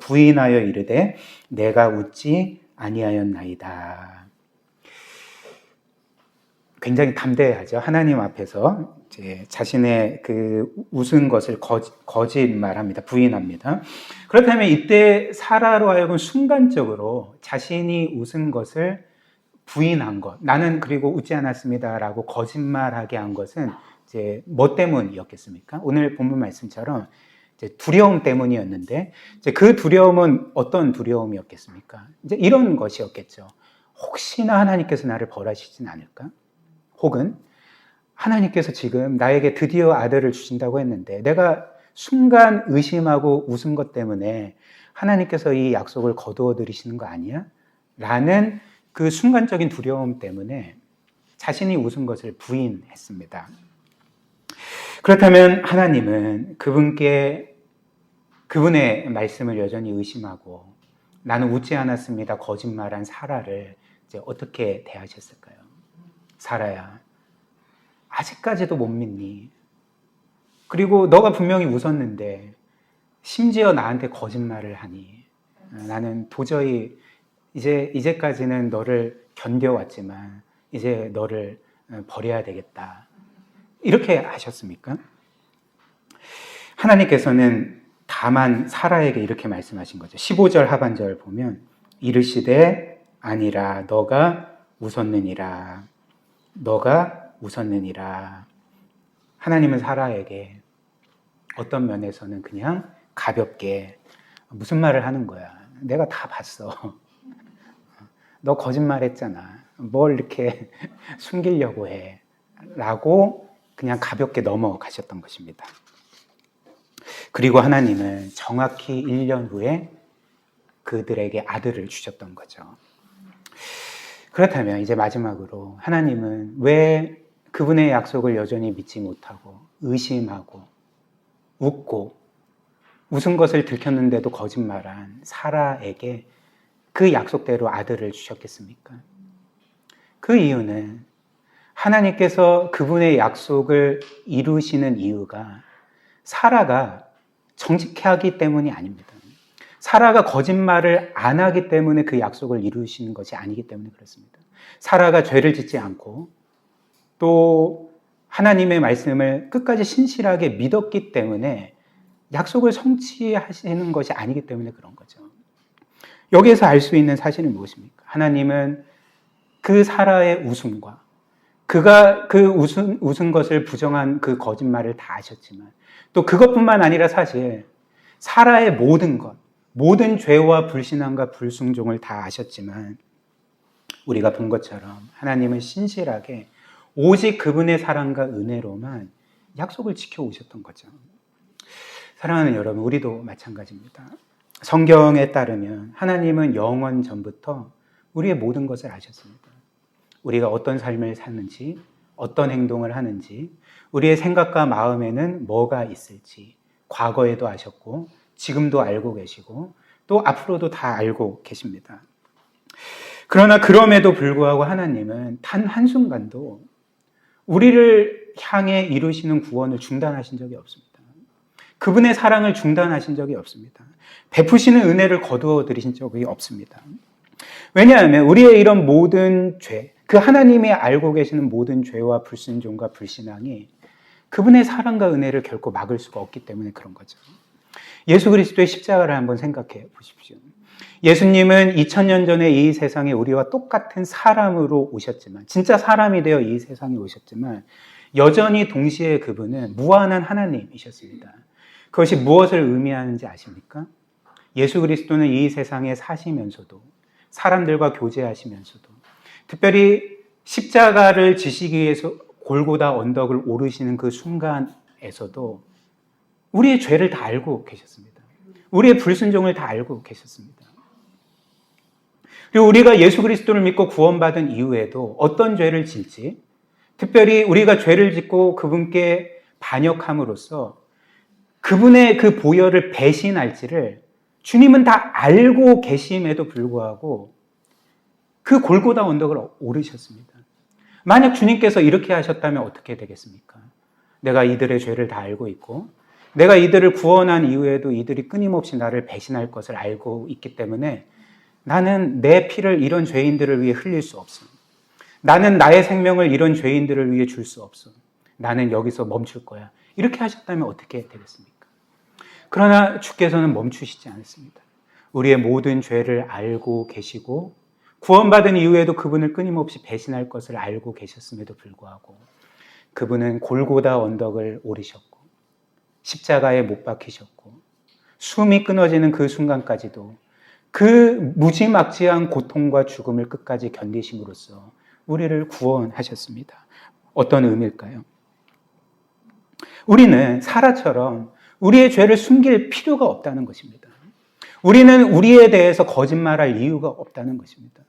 부인하여 이르되 내가 웃지 아니하였나이다. 굉장히 담대하죠. 하나님 앞에서 이제 자신의 그 웃은 것을 거짓말합니다. 부인합니다. 그렇다면 이때 사라로 하여금 순간적으로 자신이 웃은 것을 부인한 것, 나는 그리고 웃지 않았습니다라고 거짓말하게 한 것은 이제 뭐 때문이었겠습니까? 오늘 본문 말씀처럼 이제 두려움 때문이었는데 이제 그 두려움은 어떤 두려움이었겠습니까? 이제 이런 것이었겠죠. 혹시나 하나님께서 나를 벌하시진 않을까? 혹은 하나님께서 지금 나에게 드디어 아들을 주신다고 했는데 내가 순간 의심하고 웃은 것 때문에 하나님께서 이 약속을 거두어 들이시는 거 아니야? 라는 그 순간적인 두려움 때문에 자신이 웃은 것을 부인했습니다. 그렇다면 하나님은 그분의 말씀을 여전히 의심하고 나는 웃지 않았습니다. 거짓말한 사라를 이제 어떻게 대하셨을까요? 사라야, 아직까지도 못 믿니? 그리고 너가 분명히 웃었는데 심지어 나한테 거짓말을 하니 나는 도저히 이제까지는 너를 견뎌왔지만 이제 너를 버려야 되겠다. 이렇게 하셨습니까? 하나님께서는 다만 사라에게 이렇게 말씀하신 거죠. 15절 하반절 보면 이르시되 아니라 너가 웃었느니라. 하나님은 사라에게 어떤 면에서는 그냥 가볍게 무슨 말을 하는 거야. 내가 다 봤어. 너 거짓말했잖아. 뭘 이렇게 숨기려고 해. 라고 그냥 가볍게 넘어가셨던 것입니다. 그리고 하나님은 정확히 1년 후에 그들에게 아들을 주셨던 거죠. 그렇다면 이제 마지막으로 하나님은 왜 그분의 약속을 여전히 믿지 못하고 의심하고 웃고 웃은 것을 들켰는데도 거짓말한 사라에게 그 약속대로 아들을 주셨겠습니까? 그 이유는 하나님께서 그분의 약속을 이루시는 이유가 사라가 정직하기 때문이 아닙니다. 사라가 거짓말을 안 하기 때문에 그 약속을 이루시는 것이 아니기 때문에 그렇습니다. 사라가 죄를 짓지 않고 또 하나님의 말씀을 끝까지 신실하게 믿었기 때문에 약속을 성취하시는 것이 아니기 때문에 그런 거죠. 여기에서 알 수 있는 사실은 무엇입니까? 하나님은 그 사라의 웃음과 그가 그 웃은 것을 부정한 그 거짓말을 다 아셨지만 또 그것뿐만 아니라 사실 사라의 모든 것, 모든 죄와 불신앙과 불순종을 다 아셨지만 우리가 본 것처럼 하나님은 신실하게 오직 그분의 사랑과 은혜로만 약속을 지켜오셨던 거죠. 사랑하는 여러분, 우리도 마찬가지입니다. 성경에 따르면 하나님은 영원 전부터 우리의 모든 것을 아셨습니다. 우리가 어떤 삶을 사는지, 어떤 행동을 하는지, 우리의 생각과 마음에는 뭐가 있을지 과거에도 아셨고 지금도 알고 계시고 또 앞으로도 다 알고 계십니다. 그러나 그럼에도 불구하고 하나님은 단 한순간도 우리를 향해 이루시는 구원을 중단하신 적이 없습니다. 그분의 사랑을 중단하신 적이 없습니다. 베푸시는 은혜를 거두어 드리신 적이 없습니다. 왜냐하면 우리의 이런 모든 죄, 그 하나님이 알고 계시는 모든 죄와 불순종과 불신앙이 그분의 사랑과 은혜를 결코 막을 수가 없기 때문에 그런 거죠. 예수 그리스도의 십자가를 한번 생각해 보십시오. 예수님은 2000년 전에 이 세상에 우리와 똑같은 사람으로 오셨지만, 진짜 사람이 되어 이 세상에 오셨지만 여전히 동시에 그분은 무한한 하나님이셨습니다. 그것이 무엇을 의미하는지 아십니까? 예수 그리스도는 이 세상에 사시면서도 사람들과 교제하시면서도 특별히 십자가를 지시기 위해서 골고다 언덕을 오르시는 그 순간에서도 우리의 죄를 다 알고 계셨습니다. 우리의 불순종을 다 알고 계셨습니다. 그리고 우리가 예수 그리스도를 믿고 구원받은 이후에도 어떤 죄를 질지, 특별히 우리가 죄를 짓고 그분께 반역함으로써 그분의 그 보혈을 배신할지를 주님은 다 알고 계심에도 불구하고 그 골고다 언덕을 오르셨습니다. 만약 주님께서 이렇게 하셨다면 어떻게 되겠습니까? 내가 이들의 죄를 다 알고 있고 내가 이들을 구원한 이후에도 이들이 끊임없이 나를 배신할 것을 알고 있기 때문에 나는 내 피를 이런 죄인들을 위해 흘릴 수 없어. 나는 나의 생명을 이런 죄인들을 위해 줄 수 없어. 나는 여기서 멈출 거야. 이렇게 하셨다면 어떻게 되겠습니까? 그러나 주께서는 멈추시지 않았습니다. 우리의 모든 죄를 알고 계시고 구원받은 이후에도 그분을 끊임없이 배신할 것을 알고 계셨음에도 불구하고 그분은 골고다 언덕을 오르셨고 십자가에 못 박히셨고 숨이 끊어지는 그 순간까지도 그 무지막지한 고통과 죽음을 끝까지 견디심으로써 우리를 구원하셨습니다. 어떤 의미일까요? 우리는 사라처럼 우리의 죄를 숨길 필요가 없다는 것입니다. 우리는 우리에 대해서 거짓말할 이유가 없다는 것입니다.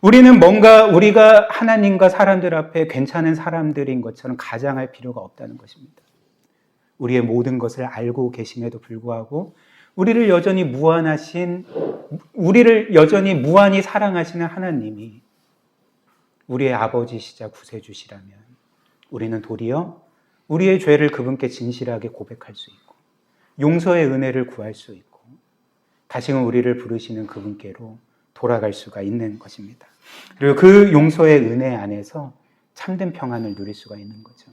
우리는 뭔가 우리가 하나님과 사람들 앞에 괜찮은 사람들인 것처럼 가장할 필요가 없다는 것입니다. 우리의 모든 것을 알고 계심에도 불구하고 우리를 여전히 무한히 사랑하시는 하나님이 우리의 아버지시자 구세주시라면 우리는 도리어 우리의 죄를 그분께 진실하게 고백할 수 있고 용서의 은혜를 구할 수 있고 다시금 우리를 부르시는 그분께로 돌아갈 수가 있는 것입니다. 그리고 그 용서의 은혜 안에서 참된 평안을 누릴 수가 있는 거죠.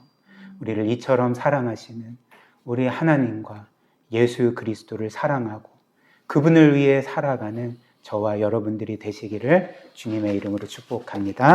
우리를 이처럼 사랑하시는 우리 하나님과 예수 그리스도를 사랑하고 그분을 위해 살아가는 저와 여러분들이 되시기를 주님의 이름으로 축복합니다.